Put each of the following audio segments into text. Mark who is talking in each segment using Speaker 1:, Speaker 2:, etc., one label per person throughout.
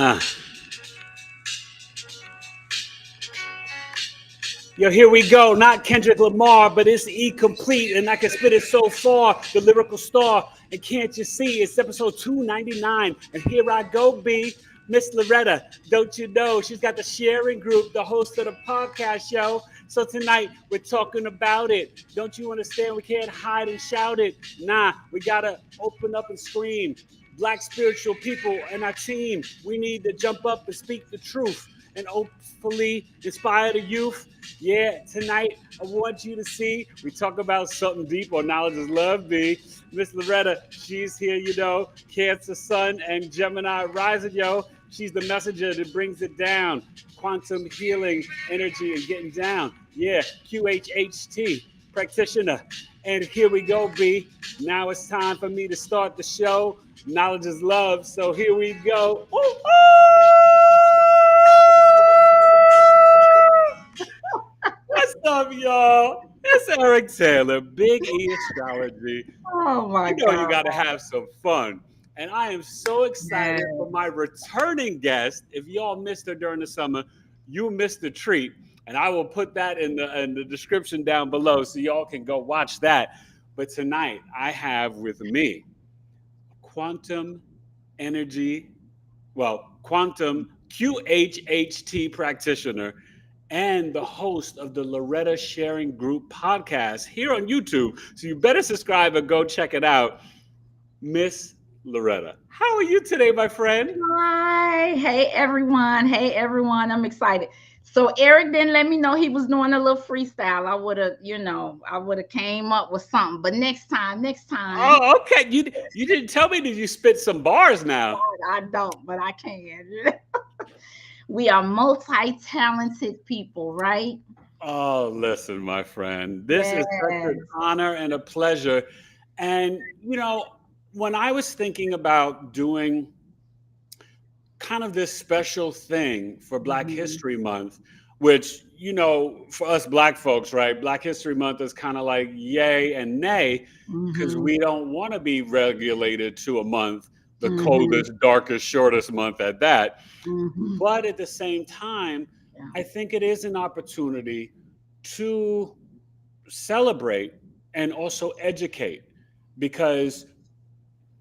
Speaker 1: Uh. Yo, here we go. Not Kendrick Lamar, but it's E complete, and I can spit it so far. The lyrical star, and can't you see? It's episode 299, and here I go, B. Miss Loretta, don't you know? She's got the sharing group, the host of the podcast show. So tonight we're talking about it. Don't you understand? We can't hide and shout it. Nah, we gotta open up and scream. Black spiritual people and our team, we need to jump up and speak the truth and hopefully inspire the youth. Yeah, tonight I want you to see we talk about something deep on Knowledge is Love, B. Miss Loretta, she's here, you know, Cancer Sun and Gemini rising, yo. She's the messenger that brings it down. Quantum healing energy and getting down. Yeah, QHHT practitioner. And here we go, B. Now it's time for me to start the show. Knowledge is love. So here we go. Ooh, ooh! What's up, y'all? It's Eric Taylor, Big E Astrology.
Speaker 2: Oh my
Speaker 1: God.
Speaker 2: God.
Speaker 1: You got to have some fun. And I am so excited for my returning guest. If y'all missed her during the summer, you missed the treat. And I will put that in the description down below so y'all can go watch that. But tonight, I have with me quantum QHHT practitioner and the host of the Loretta Sharing Group podcast here on YouTube. So you better subscribe and go check it out. Miss Loretta, how are you today, my friend?
Speaker 2: Hi. Hey, everyone. I'm excited. So Eric didn't let me know he was doing a little freestyle. I would have came up with something. But next time.
Speaker 1: Oh, okay. You didn't tell me. Did you spit some bars now?
Speaker 2: I don't, but I can. We are multi-talented people, right?
Speaker 1: Oh, listen, my friend. This is such an honor and a pleasure. And, you know, when I was thinking about doing kind of this special thing for Black History Month, which, you know, for us Black folks, right? Black History Month is kind of like yay and nay, because we don't want to be regulated to a month, the coldest, darkest, shortest month at that. But at the same time, I think it is an opportunity to celebrate and also educate, because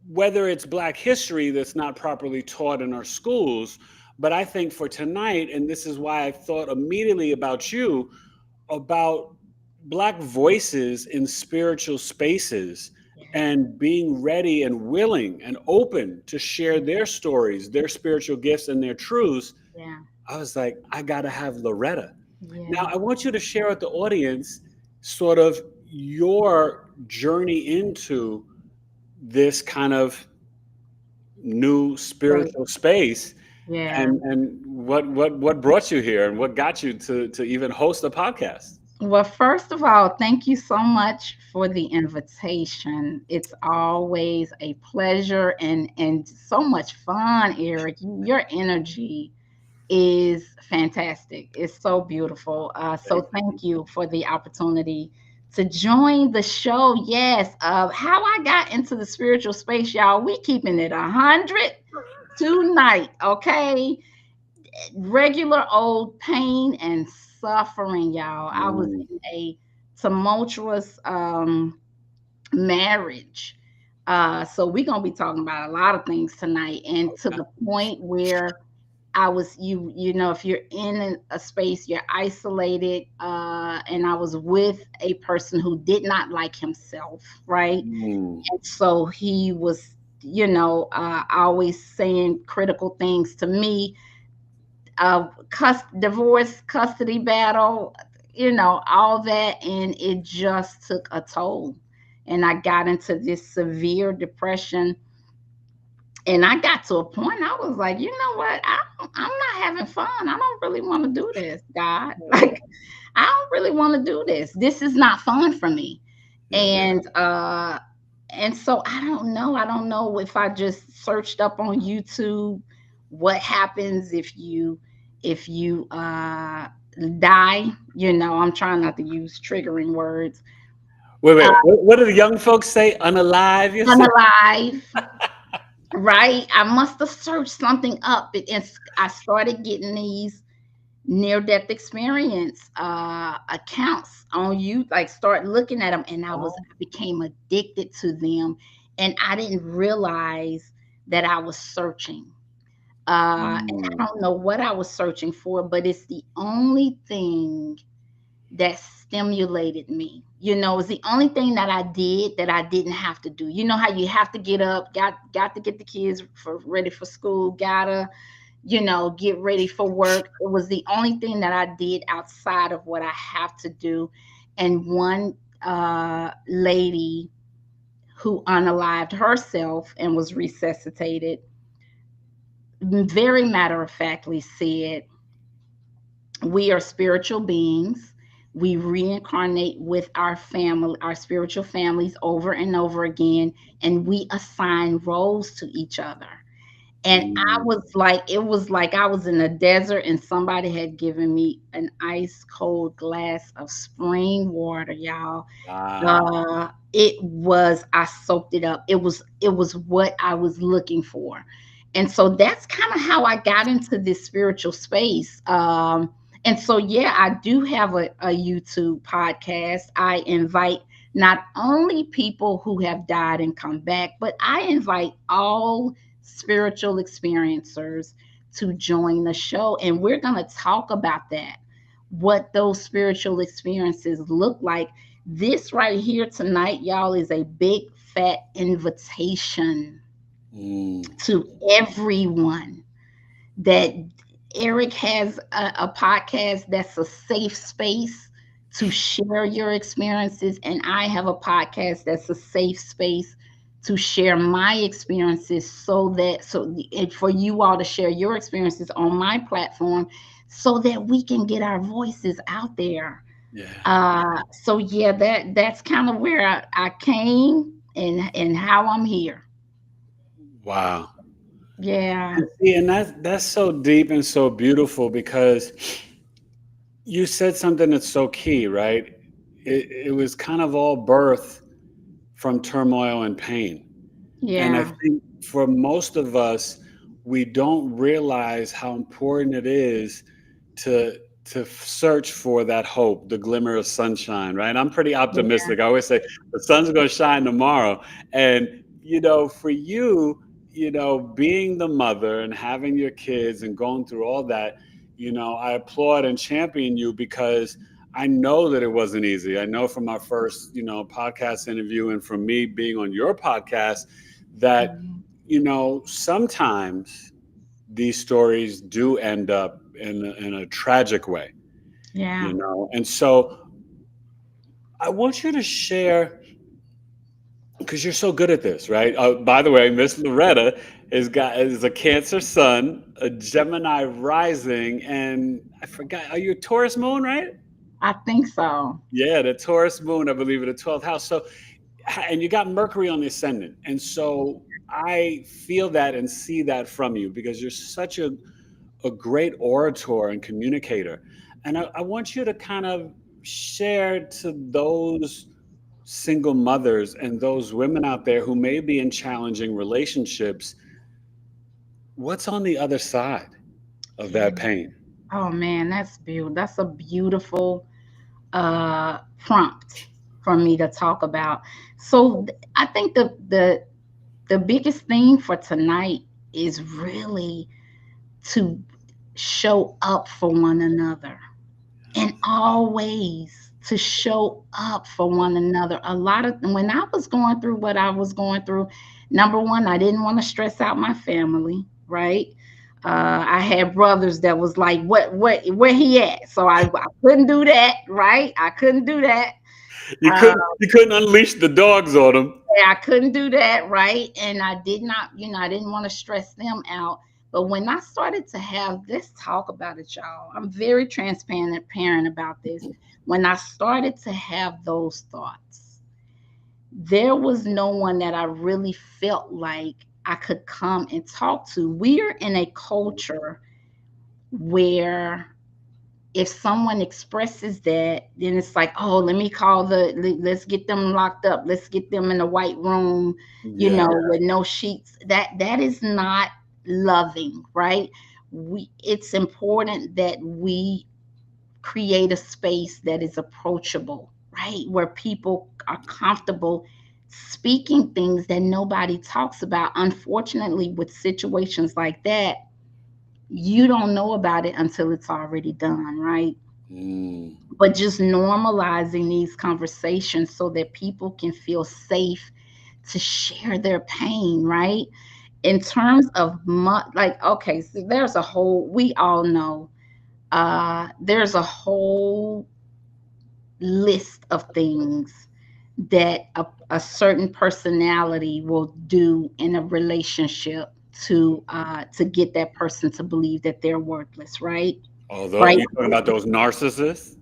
Speaker 1: whether it's Black history that's not properly taught in our schools, but I think for tonight, and this is why I thought immediately about you, about Black voices in spiritual spaces and being ready and willing and open to share their stories, their spiritual gifts and their truths. I was like, I got to have Loretta. Now, I want you to share with the audience sort of your journey into this kind of new spiritual space, and what brought you here and what got you to even host a podcast.
Speaker 2: Well, first of all, thank you so much for the invitation. It's always a pleasure and so much fun, Eric. Your energy is fantastic. It's so beautiful. So thank you for the opportunity to join the show. Yes. How I got into the spiritual space, y'all. We keeping it 100 tonight. Okay. Regular old pain and suffering, y'all. I was in a tumultuous marriage. So we're gonna be talking about a lot of things tonight, and to the point where I was, you know, if you're in a space, you're isolated, and I was with a person who did not like himself, right? And so he was, you know, always saying critical things to me, divorce, custody battle, you know, all that, and it just took a toll. And I got into this severe depression. And I got to a point, I was like, you know what? I'm not having fun. I don't really want to do this, God. Like, I don't really want to do this. This is not fun for me. And so I don't know if I just searched up on YouTube what happens if you die. You know, I'm trying not to use triggering words.
Speaker 1: Wait. What do the young folks say? Unalive?
Speaker 2: Unalive. right? I must have searched something up, and I started getting these near death experience accounts on you, like start looking at them, and
Speaker 1: Oh.
Speaker 2: I became addicted to them, and I didn't realize that I was searching. And I
Speaker 1: Mm.
Speaker 2: don't know what I was searching for, but it's the only thing that stimulated me. It's the only thing that I did that I didn't have to do. You know how you have to get up, got to get the kids ready for school, gotta, get ready for work. It was the only thing that I did outside of what I have to do. And one lady who unalived herself and was resuscitated very matter of factly said, we are spiritual beings. We reincarnate with our family, our spiritual families over and over again, and we assign roles to each other. And I
Speaker 1: Mm.
Speaker 2: was like, it was like I was in a desert and somebody had given me an ice cold glass of spring water, y'all.
Speaker 1: Wow.
Speaker 2: I soaked it up. It was what I was looking for. And so that's kind of how I got into this spiritual space. And so, yeah, I do have a YouTube podcast. I invite not only people who have died and come back, but I invite all spiritual experiencers to join the show. And we're going to talk about that, what those spiritual experiences look like. This right here tonight, y'all, is a big fat invitation
Speaker 1: Mm.
Speaker 2: to everyone that Eric has a podcast that's a safe space to share your experiences, and I have a podcast that's a safe space to share my experiences, for you all to share your experiences on my platform, so that we can get our voices out there.
Speaker 1: Yeah.
Speaker 2: So yeah, that's kind of where I came and how I'm here.
Speaker 1: Wow.
Speaker 2: Yeah,
Speaker 1: And see, and that's so deep and so beautiful because you said something that's so key, right? It was kind of all birth from turmoil and pain. And I
Speaker 2: yeah,
Speaker 1: think for most of us, we don't realize how important it is to search for that hope, the glimmer of sunshine, right? I'm pretty
Speaker 2: yeah,
Speaker 1: optimistic. I always say the sun's going to shine tomorrow. And for you, being the mother and having your kids and going through all that, I applaud and champion you because I know that it wasn't easy. I know from our first, podcast interview and from me being on your podcast that,
Speaker 2: mhm,
Speaker 1: sometimes these stories do end up in a tragic way,
Speaker 2: yeah.
Speaker 1: And so I want you to share, because you're so good at this, right? By the way, Miss Loretta is a Cancer Sun, a Gemini rising, and I forgot. Are you a Taurus moon, right?
Speaker 2: I think so.
Speaker 1: Yeah, the Taurus moon, I believe, in the 12th house. So, and you got Mercury on the ascendant, and so I feel that and see that from you because you're such a great orator and communicator. And I want you to kind of share to those single mothers and those women out there who may be in challenging relationships, what's on the other side of
Speaker 2: Yeah.
Speaker 1: that pain?
Speaker 2: Oh man, that's beautiful. That's a beautiful prompt for me to talk about. So I think the biggest thing for tonight is really to show up for one another, and always to show up for one another. A lot of when I was going through what I was going through, number one, I didn't want to stress out my family, right? I had brothers that was like, what, where he at? So I couldn't do that, right? I couldn't do that.
Speaker 1: You
Speaker 2: Uh,
Speaker 1: couldn't unleash the dogs on them.
Speaker 2: I couldn't do that, right? And I did not, I didn't want to stress them out. But when I started to have this talk about it, y'all, I'm very transparent parent about this. When I started to have those thoughts, there was no one that I really felt like I could come and talk to. We are in a culture where if someone expresses that, then it's like, oh, let's get them locked up. Let's get them in a white room,
Speaker 1: Yeah.
Speaker 2: with no sheets. That is not loving, right? It's important that we create a space that is approachable, right? Where people are comfortable speaking things that nobody talks about. Unfortunately, with situations like that, you don't know about it until it's already done, right?
Speaker 1: Mm.
Speaker 2: But just normalizing these conversations so that people can feel safe to share their pain, right? In terms of like, okay, so we all know, there's a whole list of things that a certain personality will do in a relationship to get that person to believe that they're worthless, right?
Speaker 1: Although
Speaker 2: Right.
Speaker 1: you're talking about those narcissists.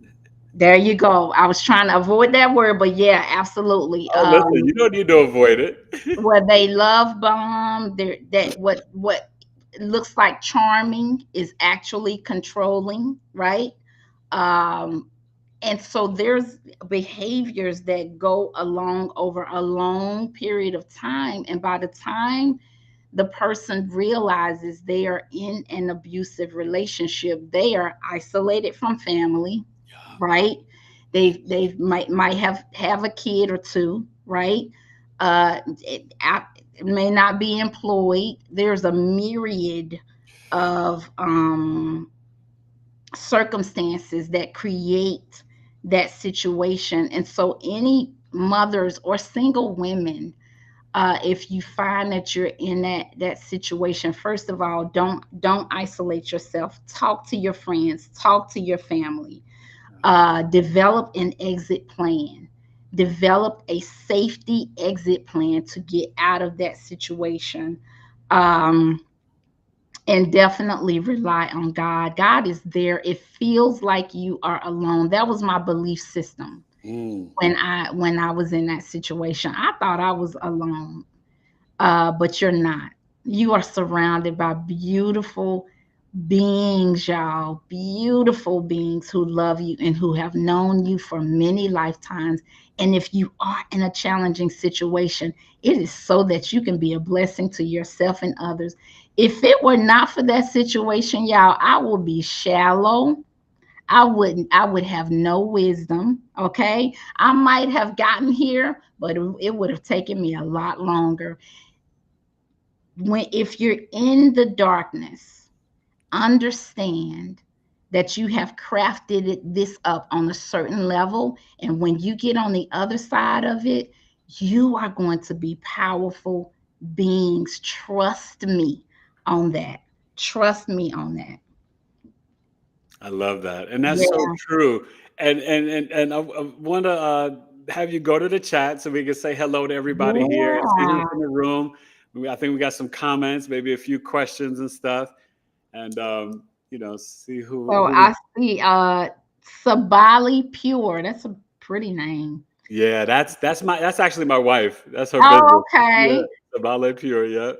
Speaker 2: There you go. I was trying to avoid that word, but yeah, absolutely.
Speaker 1: Oh, listen, you don't need to avoid it.
Speaker 2: Where they love bomb, that what looks like charming is actually controlling, right? Um, and so there's behaviors that go along over a long period of time, and by the time the person realizes they are in an abusive relationship, they are isolated from family, right? They might have a kid or two, right? It may not be employed. There's a myriad of circumstances that create that situation. And so any mothers or single women, if you find that you're in that situation, first of all, don't isolate yourself. Talk to your friends, talk to your family. Develop an exit plan. Develop a safety exit plan to get out of that situation. um, and definitely rely on God. God is there. It feels like you are alone. That was my belief system
Speaker 1: Mm.
Speaker 2: when I was in that situation. I thought I was alone, but you're not. You are surrounded by beautiful beings, y'all. Beautiful beings who love you and who have known you for many lifetimes. And if you are in a challenging situation, it is so that you can be a blessing to yourself and others. If it were not for that situation, y'all, I would be shallow. I would have no wisdom. Okay. I might have gotten here, but it would have taken me a lot longer. If you're in the darkness, understand that you have crafted this up on a certain level. And when you get on the other side of it, you are going to be powerful beings. Trust me on that. Trust me on that.
Speaker 1: I love that, and that's so
Speaker 2: Yeah.
Speaker 1: true. And I want to have you go to the chat so we can say hello to everybody here and see who's
Speaker 2: Yeah.
Speaker 1: in the room. I think we got some comments, maybe a few questions and stuff, and see
Speaker 2: So
Speaker 1: who.
Speaker 2: I see Sabali Pure. That's a pretty name.
Speaker 1: Yeah, that's actually my wife. That's her
Speaker 2: Oh,
Speaker 1: business. Yeah,
Speaker 2: okay.
Speaker 1: Sabale Pure. Yeah.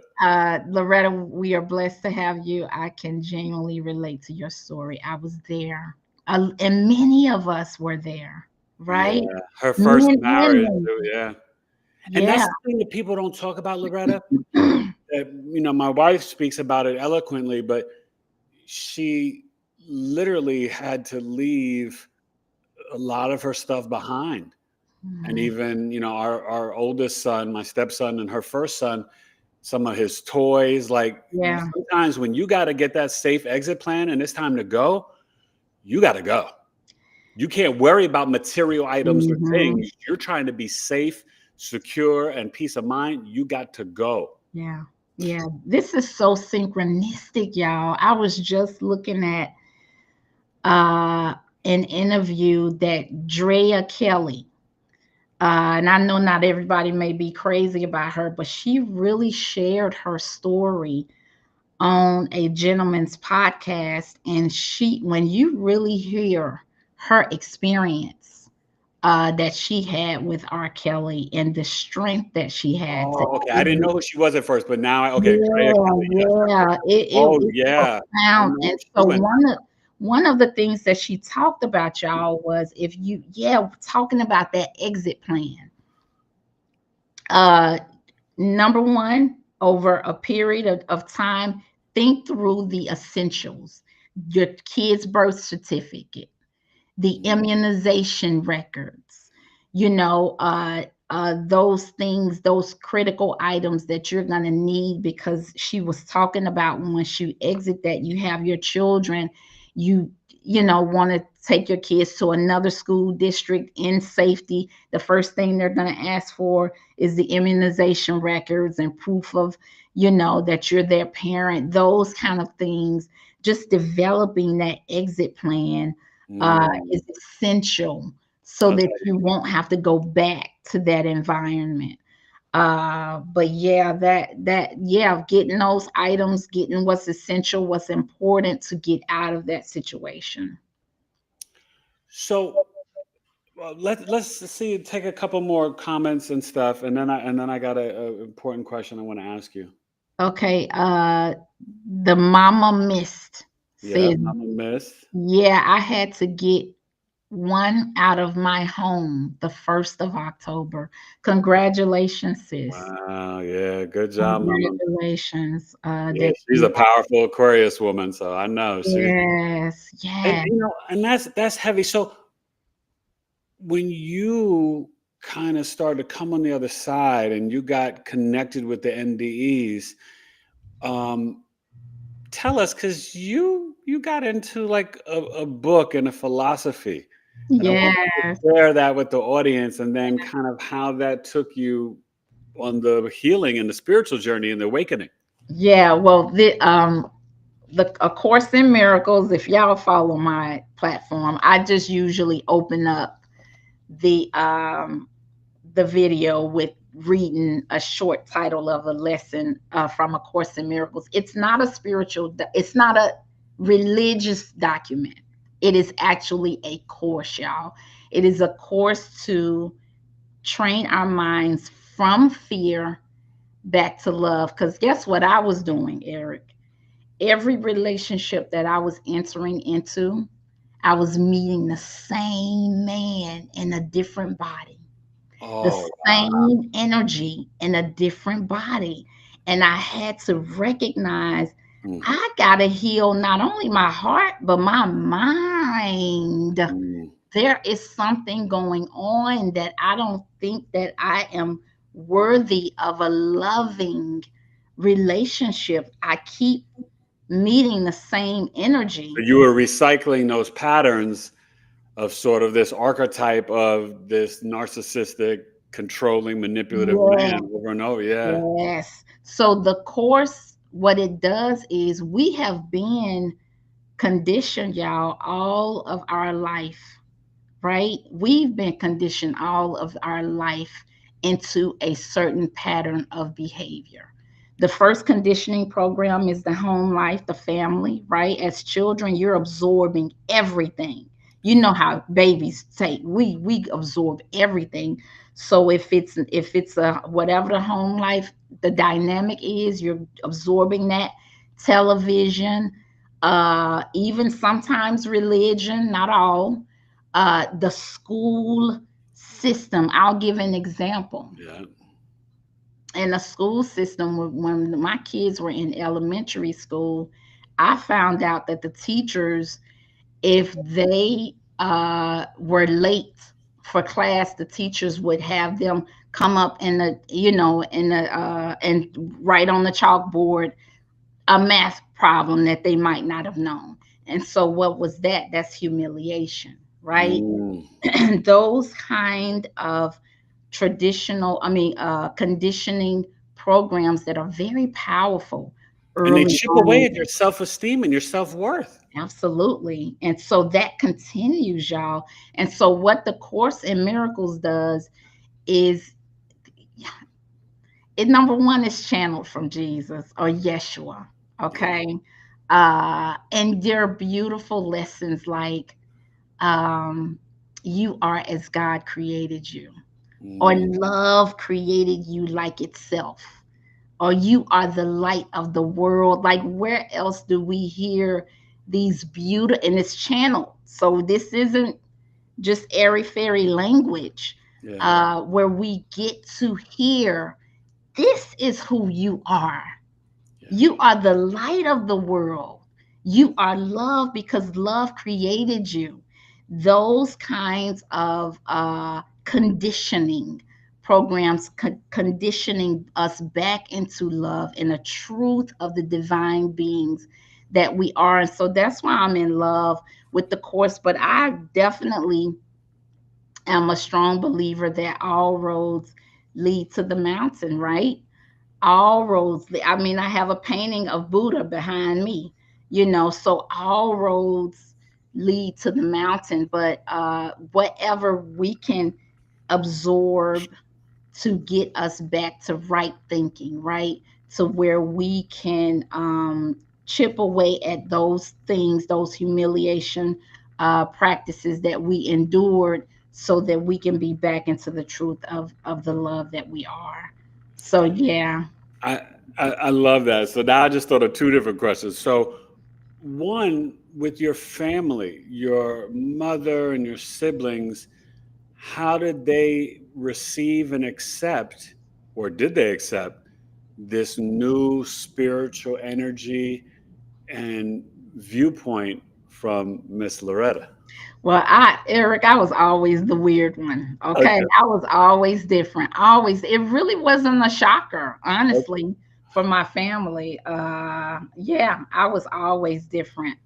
Speaker 2: Loretta, we are blessed to have you. I can genuinely relate to your story. I was there, and many of us were there,
Speaker 1: Yeah,
Speaker 2: right?
Speaker 1: her first
Speaker 2: Men and
Speaker 1: marriage too,
Speaker 2: women.
Speaker 1: yeah. And
Speaker 2: Yeah.
Speaker 1: that's the thing that people don't talk about, Loretta. My wife speaks about it eloquently, but she literally had to leave a lot of her stuff behind. And
Speaker 2: Mhm.
Speaker 1: even, our oldest son, my stepson, and her first son, some of his toys, like
Speaker 2: Yeah.
Speaker 1: sometimes when you got to get that safe exit plan and it's time to go, you got to go. You can't worry about material items or
Speaker 2: Mhm.
Speaker 1: things. You're trying to be safe, secure, and peace of mind. You got to go.
Speaker 2: Yeah. Yeah. This is so synchronistic, y'all. I was just looking at uh an interview that Drea Kelly, and I know not everybody may be crazy about her, but she really shared her story on a gentleman's podcast. And when you really hear her experience that she had with R. Kelly and the strength that she had to
Speaker 1: Oh, okay. I didn't know who she was at first, but now okay, Drea
Speaker 2: yeah,
Speaker 1: Kelly, yes.
Speaker 2: yeah.
Speaker 1: Oh,
Speaker 2: It's
Speaker 1: yeah. I
Speaker 2: profound.
Speaker 1: know
Speaker 2: And
Speaker 1: she
Speaker 2: so
Speaker 1: went.
Speaker 2: one of the things that she talked about, y'all, was if you, talking about that exit plan. Uh, Number one, over a period of time, think through the essentials: your kid's birth certificate, the immunization records, those things, those critical items that you're going to need, because she was talking about once you exit that, you have your children, you want to take your kids to another school district in safety. The first thing they're going to ask for is the immunization records and proof of, that you're their parent, those kind of things. Just developing that exit plan is essential, so that
Speaker 1: Okay.
Speaker 2: you won't have to go back to that environment. But yeah, getting those items, getting what's essential, what's important to get out of that situation.
Speaker 1: So well, let's see. Take a couple more comments and stuff, and then I got a important question I want to ask you.
Speaker 2: Okay, the mama missed
Speaker 1: Yeah,
Speaker 2: said,
Speaker 1: Mama Miss.
Speaker 2: yeah, I had to get one out of my home the 1st of October. Congratulations, sis.
Speaker 1: Wow. Yeah. Good job, Mama.
Speaker 2: Congratulations.
Speaker 1: Yeah,
Speaker 2: That
Speaker 1: she's a powerful Aquarius woman, so I know she.
Speaker 2: Yes,
Speaker 1: And
Speaker 2: yes,
Speaker 1: and that's heavy. So when you kind of started to come on the other side and you got connected with the NDEs, um, tell us, because you got into like a book and a philosophy, and I want you
Speaker 2: yes.
Speaker 1: to share that with the audience, and then kind of how that took you on the healing and the spiritual journey and the awakening.
Speaker 2: Yeah, well, the A Course in Miracles, if y'all follow my platform, I just usually open up the um the video with reading a short title of a lesson from A Course in Miracles. It's not a it's not a religious document. It is actually a course, y'all. It is a course to train our minds from fear back to love. Because guess what I was doing, Eric? Every relationship that I was entering into, I was meeting the same man in a different body, the
Speaker 1: Oh, wow.
Speaker 2: same energy in a different body. And I had to recognize
Speaker 1: Mm,
Speaker 2: I got to heal not only my heart, but my mind.
Speaker 1: mm.
Speaker 2: There is something going on that I don't think that I am worthy of a loving relationship. I keep meeting the same
Speaker 1: So
Speaker 2: energy.
Speaker 1: you were recycling those patterns of sort of this archetype of this narcissistic, controlling, manipulative
Speaker 2: Yeah,
Speaker 1: man over and over. Yeah.
Speaker 2: yes. So the course, what it does is we have been conditioned, y'all, all of our life, right? We've been conditioned all of our life into a certain pattern of behavior. The first conditioning program is the home life, the family, right? As children, you're absorbing everything. You know how babies take, we absorb everything. So if it's a whatever the home life, the dynamic is, you're absorbing that. Television, even sometimes religion, not all, the school system. I'll give an example.
Speaker 1: Yeah.
Speaker 2: In the school system, when my kids were in elementary school, I found out that the teachers, if they were late for class, the teachers would have them come up in the, and write on the chalkboard a math problem that they might not have known. And so, what was that? That's humiliation, right?
Speaker 1: Mm.
Speaker 2: Those kind of conditioning programs that are very powerful
Speaker 1: And they
Speaker 2: early
Speaker 1: chip away
Speaker 2: on.
Speaker 1: at your self-esteem and your self-worth.
Speaker 2: Absolutely. And so that continues, y'all. And so what the Course in Miracles does is, it number one is channeled from Jesus or Yeshua.
Speaker 1: Yeah.
Speaker 2: Okay. And there are beautiful lessons like, um, you are as God created you, or
Speaker 1: Mm.
Speaker 2: love created you like itself, or you are the light of the world. Like, where else do we hear these beautiful, and it's channeled. So this isn't just airy fairy language,
Speaker 1: Yeah.
Speaker 2: where we get to hear, this is who you are.
Speaker 1: Yeah.
Speaker 2: You are the light of the world. You are love because love created you. Those kinds of conditioning programs, conditioning us back into love and the truth of the divine beings that we are. And so that's why I'm in love with the course. But I definitely am a strong believer that all roads lead to the mountain, right? All roads, I mean, I have a painting of Buddha behind me, so all roads lead to the mountain. But whatever we can absorb to get us back to right thinking, right? To where we can chip away at those things, those humiliation practices that we endured, so that we can be back into the truth of the love that we are. So, yeah.
Speaker 1: I, I love that. So now I just thought of two different questions. So one, with your family, your mother and your siblings, how did they receive and accept, or did they accept this new spiritual energy and viewpoint from Miss Loretta?
Speaker 2: Well, Eric, I was always the weird one. Okay.
Speaker 1: Okay.
Speaker 2: I was always different. Always. It really wasn't a shocker, honestly, for my family. Yeah, I was always different.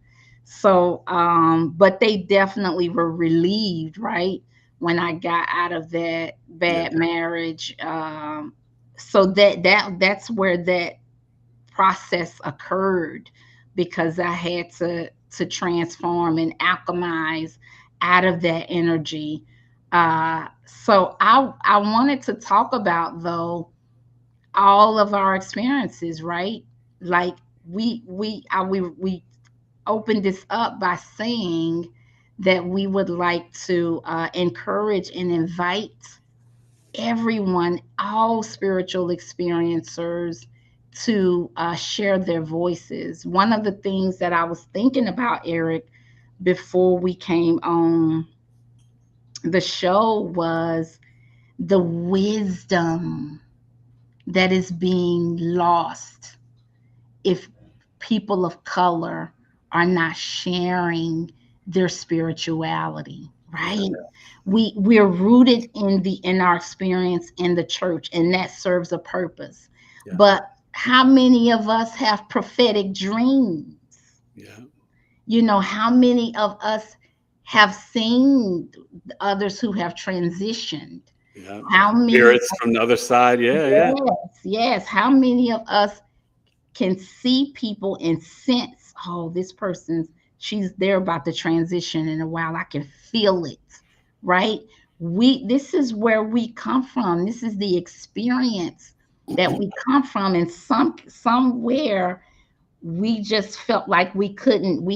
Speaker 2: So, but they definitely were relieved, right? When I got out of that
Speaker 1: Yeah.
Speaker 2: bad marriage. So that's where that process occurred, because I had to transform and alchemize out of that energy. So I wanted to talk about, though, all of our experiences, right? Like, we opened this up by saying that we would like to encourage and invite everyone, all spiritual experiencers, to share their voices. One of the things that I was thinking about, Eric, before we came on the show, was the wisdom that is being lost if people of color are not sharing their spirituality,
Speaker 1: Yeah.
Speaker 2: right? We're rooted in our experience in the church, and that serves a purpose.
Speaker 1: Yeah.
Speaker 2: But how many of us have prophetic dreams?
Speaker 1: Yeah.
Speaker 2: How many of us have seen others who have transitioned?
Speaker 1: Yeah.
Speaker 2: How many?
Speaker 1: Spirits from the other side. Yeah. Yeah.
Speaker 2: Yes, yes. How many of us can see people and sense, oh, this person's, they're about to transition in a while. I can feel it, right? This is where we come from. This is the experience that we come from. And somewhere we just felt like we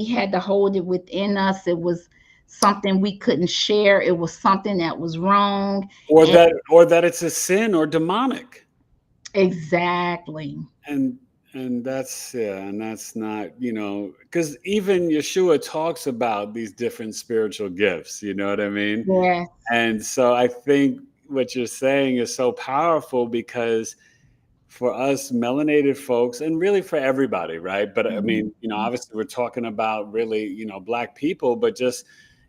Speaker 2: had to hold it within us. It was something we couldn't share. It was something that was wrong.
Speaker 1: Or
Speaker 2: And
Speaker 1: that it's a sin or demonic.
Speaker 2: exactly.
Speaker 1: And that's, yeah, and that's not, because even Yeshua talks about these different spiritual gifts, you know what I mean?
Speaker 2: Yes.
Speaker 1: And so I think what you're saying is so powerful, because for us melanated folks, and really for everybody, right? But I mean,
Speaker 2: Mhm.
Speaker 1: obviously we're talking about really, Black people, but just,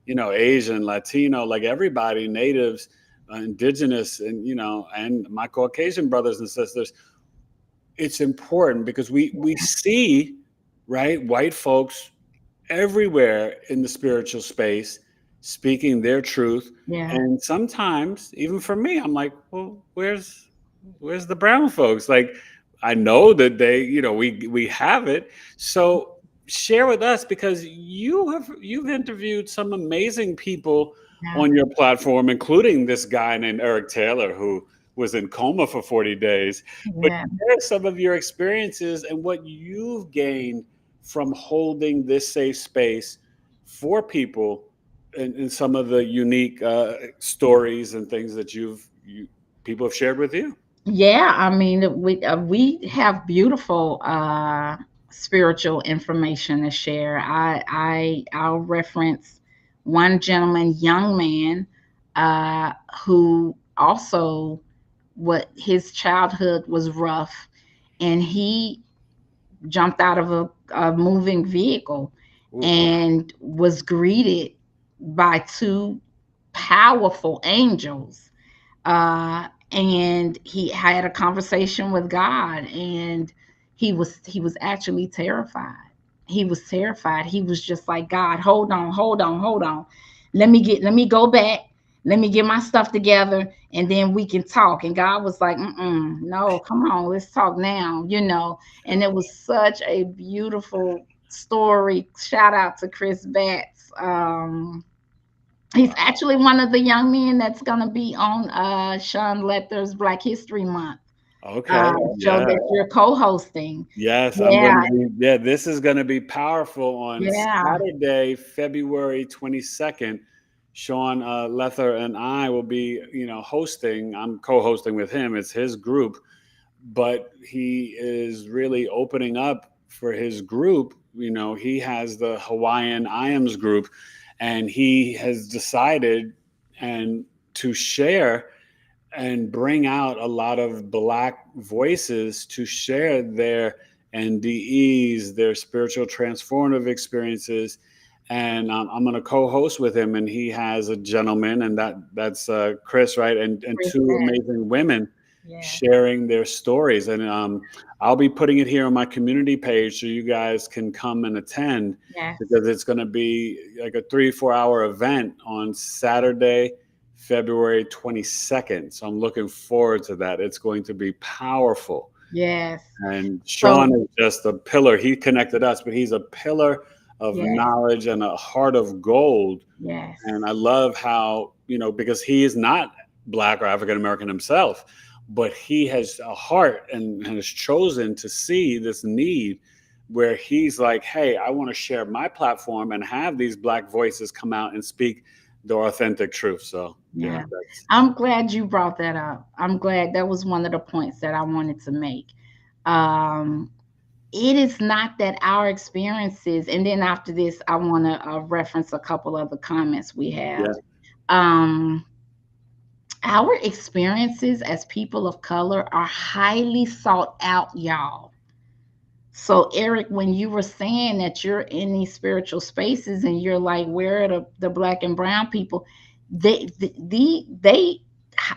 Speaker 1: Asian, Latino, like everybody, natives, indigenous, and, and my Caucasian brothers and sisters. It's important because we see, right, white folks everywhere in the spiritual space speaking their truth.
Speaker 2: Yeah.
Speaker 1: And sometimes, even for me, I'm like, well, where's the brown folks? Like, I know that they, we have it. So share with us, because you've interviewed some amazing people
Speaker 2: Yeah.
Speaker 1: on your platform, including this guy named Eric Taylor, who was in coma for 40 days. But
Speaker 2: Yeah.
Speaker 1: share some of your experiences and what you've gained from holding this safe space for people, and some of the unique stories and things that people have shared with you.
Speaker 2: Yeah, I mean, we have beautiful spiritual information to share. I'll reference one gentleman, young man, who also what his childhood was rough, and he jumped out of a moving vehicle
Speaker 1: Ooh.
Speaker 2: and was greeted by two powerful angels. And he had a conversation with God, and he was actually terrified. He was terrified. He was just like, God, hold on, hold on, hold on. Let me go back. Let me get my stuff together, and then we can talk. And God was like, no, come on, let's talk now, And it was such a beautiful story. Shout out to Chris Batts. He's
Speaker 1: Wow.
Speaker 2: actually one of the young men that's going to be on Sean Letter's Black History Month
Speaker 1: Okay.
Speaker 2: show
Speaker 1: Yeah.
Speaker 2: that you're co-hosting.
Speaker 1: Yes, I'm
Speaker 2: Yeah,
Speaker 1: going to be. Yeah, this is going to be powerful on
Speaker 2: yeah,
Speaker 1: Saturday, February 22nd. Sean Lether and I will be, hosting. I'm co-hosting with him. It's his group, but he is really opening up for his group. He has the Hawaiian IAMS group, and he has decided and to share and bring out a lot of Black voices to share their NDEs, their spiritual transformative experiences. And I'm going to co-host with him, and he has a gentleman, and that's Chris, right? And
Speaker 2: Chris
Speaker 1: two
Speaker 2: Batts.
Speaker 1: amazing women
Speaker 2: Yeah,
Speaker 1: sharing their stories. And I'll be putting it here on my community page so you guys can come and attend,
Speaker 2: yes,
Speaker 1: because it's going to be like a 3-4 hour event on Saturday, February 22nd. So I'm looking forward to that. It's going to be powerful.
Speaker 2: yes.
Speaker 1: And
Speaker 2: So,
Speaker 1: Sean is just a pillar. He connected us, but he's a pillar of
Speaker 2: yes,
Speaker 1: knowledge and a heart of gold.
Speaker 2: yes,
Speaker 1: And I love how, because he is not Black or African American himself, but he has a heart and has chosen to see this need where he's like, hey, I want to share my platform and have these Black voices come out and speak the authentic truth. So, yeah,
Speaker 2: yeah.
Speaker 1: that's,
Speaker 2: I'm glad you brought that up. I'm glad that was one of the points that I wanted to make. Um, it is not that our experiences, and then after this, I want to reference a couple of the comments we have.
Speaker 1: yeah,
Speaker 2: Um, our experiences as people of color are highly sought out, y'all. So, Eric, when you were saying that you're in these spiritual spaces and you're like, where are the Black and brown people? They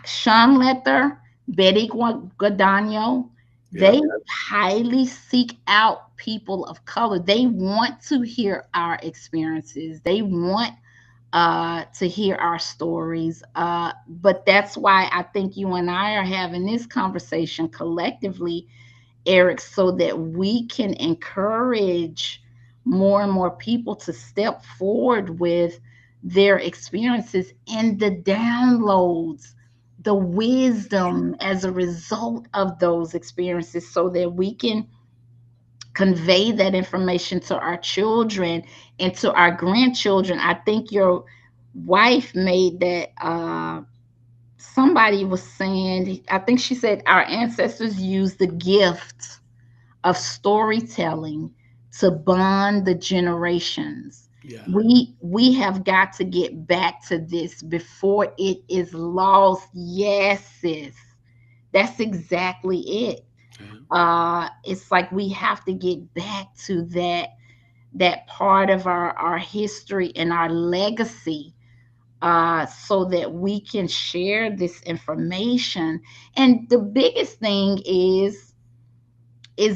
Speaker 2: Sean Lether, Betty Guadagno,
Speaker 1: yeah,
Speaker 2: they highly seek out people of color. They want to hear our experiences. They want to hear our stories. But that's why I think you and I are having this conversation collectively, Eric, so that we can encourage more and more people to step forward with their experiences and the downloads, the wisdom as a result of those experiences, so that we can convey that information to our children and to our grandchildren. I think your wife made that somebody was saying, I think she said our ancestors used the gift of storytelling to bond the generations.
Speaker 1: yeah.
Speaker 2: We have got to get back to this before it is lost. Yes, sis. That's exactly it.
Speaker 1: Yeah.
Speaker 2: It's like we have to get back to that part of our history and our legacy, so that we can share this information. And the biggest thing is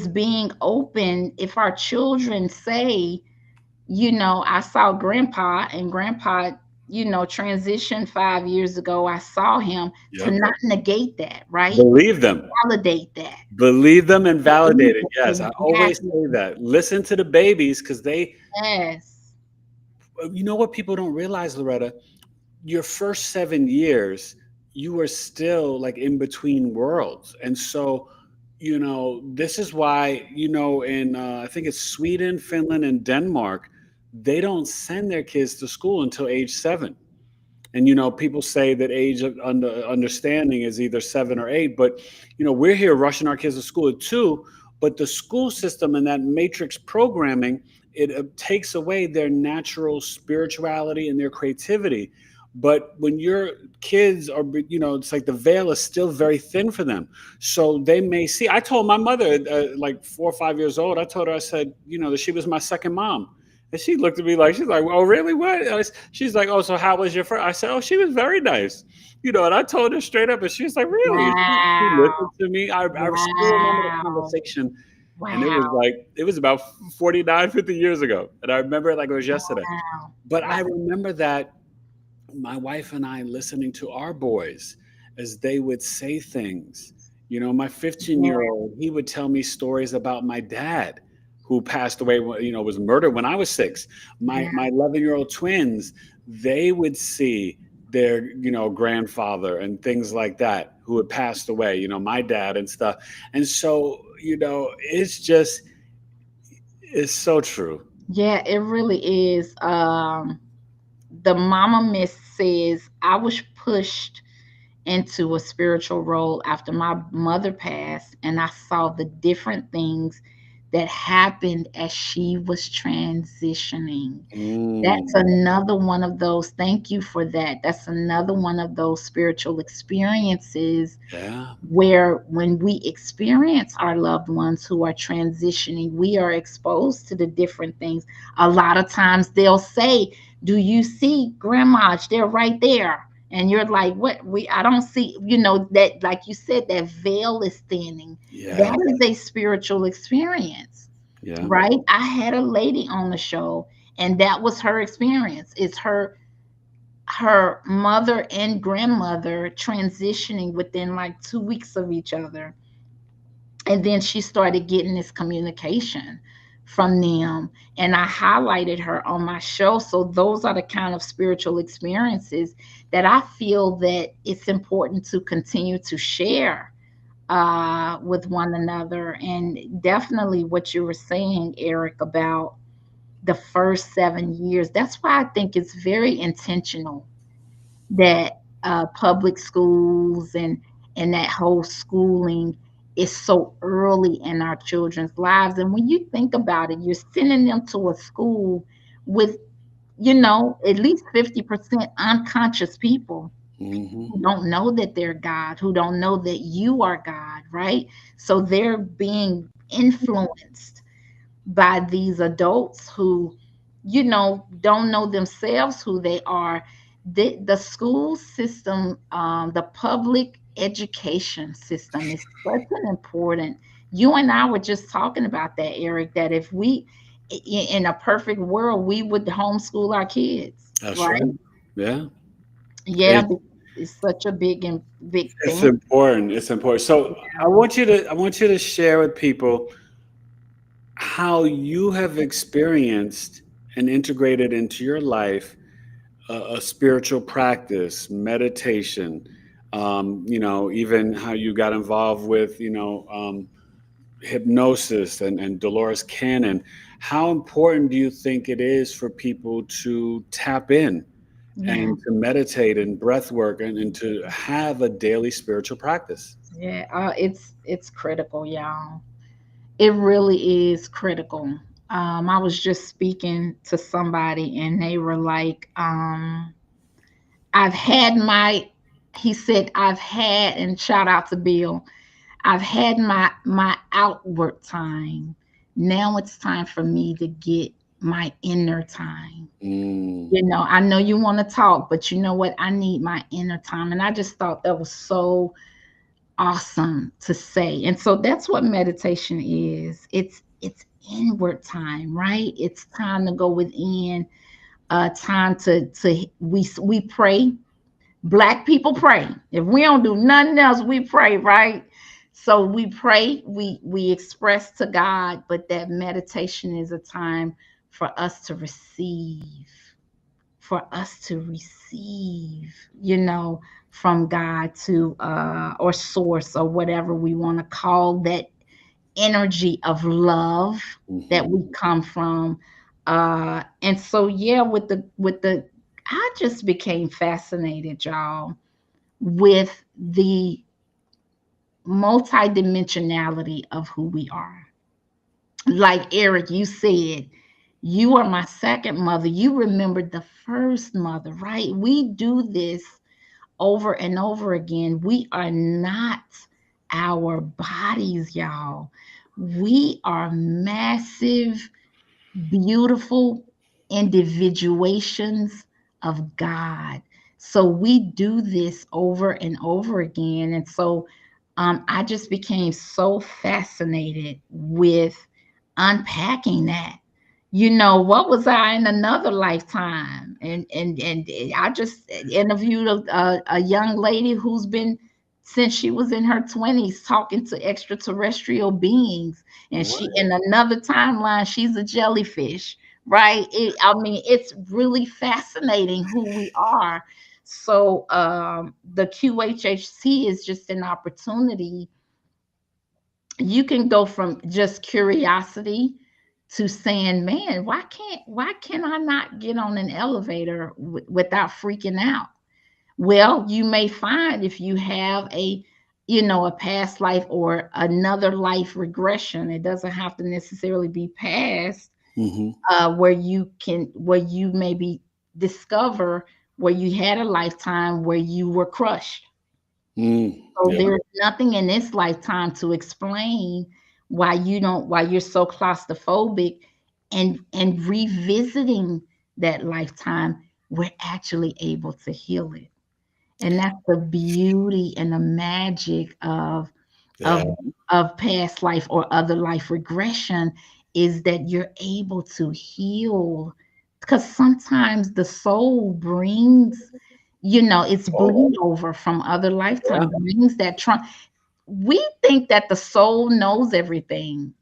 Speaker 2: being open. If our children say, I saw grandpa, and grandpa, transitioned 5 years ago, I saw him, to
Speaker 1: Yep.
Speaker 2: not negate that, right?
Speaker 1: Believe them.
Speaker 2: Validate that.
Speaker 1: Believe them and validate it. Yes, I always
Speaker 2: Exactly.
Speaker 1: say that. Listen to the babies, because
Speaker 2: Yes.
Speaker 1: what people don't realize, Loretta, your first 7 years, you were still like in between worlds. And so, this is why, in I think it's Sweden, Finland, and Denmark, they don't send their kids to school until age 7. And people say that age of understanding is either 7 or 8, but we're here rushing our kids to school at 2, But the school system and that matrix programming, it takes away their natural spirituality and their creativity. But when your kids are, it's like the veil is still very thin for them. So they may see. I told my mother, like 4 or 5 years old, I told her, I said, that she was my second mom. And she looked at me like, she's like, oh, really? What? She's like, oh, so how was your first? I said, oh, she was very nice. And I told her straight up, and she was like, really? She listened
Speaker 2: Wow.
Speaker 1: to me. I still remember the
Speaker 2: Wow.
Speaker 1: conversation, and
Speaker 2: Wow.
Speaker 1: it was about 49, 50 years ago. And I remember it like it was yesterday.
Speaker 2: Wow.
Speaker 1: But
Speaker 2: Wow.
Speaker 1: I remember that my wife and I listening to our boys as they would say things. My 15-year-old, he would tell me stories about my dad who passed away, was murdered when I was 6.
Speaker 2: Yeah.
Speaker 1: My 11-year-old twins, they would see their, grandfather and things like that who had passed away, my dad and stuff. And so, it's so true.
Speaker 2: Yeah, it really is. The mama miss says, I was pushed into a spiritual role after my mother passed, and I saw the different things that happened as she was transitioning. That's
Speaker 1: Mm,
Speaker 2: another one of those. Thank you for that. That's another one of those spiritual experiences
Speaker 1: yeah.
Speaker 2: where when we experience our loved ones who are transitioning, we are exposed to the different things. A lot of times they'll say, do you see grandma? They're right there. And you're like, what? I don't see, that, like you said, that veil is thinning.
Speaker 1: Yeah.
Speaker 2: That is a spiritual experience,
Speaker 1: Yeah.
Speaker 2: right? I had a lady on the show, and that was her experience. It's her mother and grandmother transitioning within like 2 weeks of each other. And then she started getting this communication from them. And I highlighted her on my show. So those are the kind of spiritual experiences that I feel that it's important to continue to share with one another. And definitely what you were saying, Eric, about the first 7 years. That's why I think it's very intentional that public schools and that whole schooling is so early in our children's lives. And when you think about it, you're sending them to a school with, at least 50% unconscious people
Speaker 1: Hmm.
Speaker 2: who don't know that they're God, who don't know that you are God, right? So they're being influenced by these adults who, don't know themselves who they are. The school system, the public education system is such an important. You and I were just talking about that, Eric, that if we, in a perfect world, we would homeschool our kids,
Speaker 1: That's
Speaker 2: right?
Speaker 1: right. Yeah.
Speaker 2: Yeah,
Speaker 1: It,
Speaker 2: it's such a big
Speaker 1: it's
Speaker 2: thing.
Speaker 1: important. It's important. So I want you to share with people how you have experienced and integrated into your life a spiritual practice, meditation, even how you got involved with, hypnosis and Dolores Cannon. How important do you think it is for people to tap in
Speaker 2: Yeah,
Speaker 1: and to meditate and breath work and to have a daily spiritual practice?
Speaker 2: yeah, it's critical, y'all. It really is critical. I was just speaking to somebody and they were like, I've had my, he said, I've had, and shout out to Bill, I've had my outward time. Now it's time for me to get my inner time.
Speaker 1: Mm,
Speaker 2: I know you want to talk, but you know what? I need my inner time. And I just thought that was so awesome to say. And so that's what meditation is. It's inward time, right? It's time to go within, time to we pray. Black people pray. If we don't do nothing else, we pray, right? So we pray, we express to God, but that meditation is a time for us to receive, for us to receive, from God to or source or whatever we want to call that energy of love that
Speaker 1: mhm.
Speaker 2: we come from. And so yeah, with the I just became fascinated, y'all, with the multidimensionality of who we are. Like Eric, you said, you are my second mother. You remembered the first mother, right? We do this over and over again. We are not our bodies, y'all. We are massive, beautiful individuations of God. So we do this over and over again. And so I just became so fascinated with unpacking that. What was I in another lifetime? And I just interviewed a young lady who's been since she was in her 20s talking to extraterrestrial beings, and she in
Speaker 1: What?
Speaker 2: another timeline she's a jellyfish, right? I mean, it's really fascinating who we are. So the QHHT is just an opportunity. You can go from just curiosity to saying, man, why can I not get on an elevator without freaking out? Well, you may find if you have a past life or another life regression, it doesn't have to necessarily be past,
Speaker 1: Hmm.
Speaker 2: where you maybe discover where you had a lifetime where you were crushed. So
Speaker 1: Yeah.
Speaker 2: there's nothing in this lifetime to explain why you're so claustrophobic, and revisiting that lifetime, we're actually able to heal it. And that's the beauty and the magic
Speaker 1: Yeah.
Speaker 2: of of past life or other life regression, is that you're able to heal, because sometimes the soul brings, it's
Speaker 1: Oh,
Speaker 2: bleed over from other
Speaker 1: yeah.
Speaker 2: lifetime, brings that trauma. We think that the soul knows everything.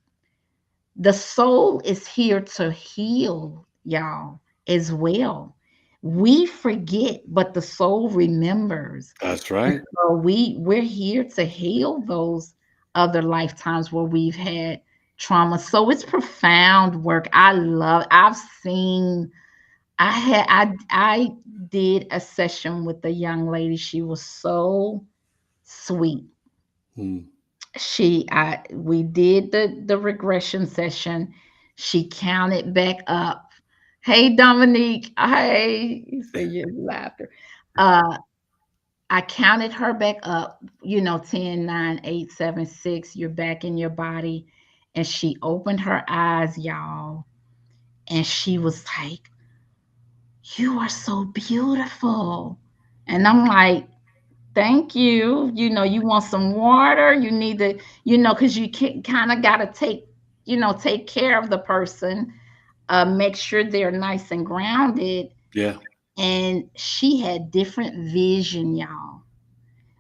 Speaker 2: The soul is here to heal, y'all, as well. We forget, but the soul remembers.
Speaker 1: That's
Speaker 2: And
Speaker 1: right.
Speaker 2: so we're here to heal those other lifetimes where we've had trauma. So it's profound work. I've seen I did a session with a young lady. She was so sweet.
Speaker 1: Mm.
Speaker 2: We did the regression session. She counted back up. Hey Dominique, hey, you say your laughter. Uh I counted her back up, 10, 9, 8, 7, 6. You're back in your body. And she opened her eyes, y'all. And she was like, you are so beautiful. And I'm like, thank you. You want some water? You need to, because you kind of got to take care of the person, make sure they're nice and grounded.
Speaker 1: Yeah.
Speaker 2: And she had different vision, y'all.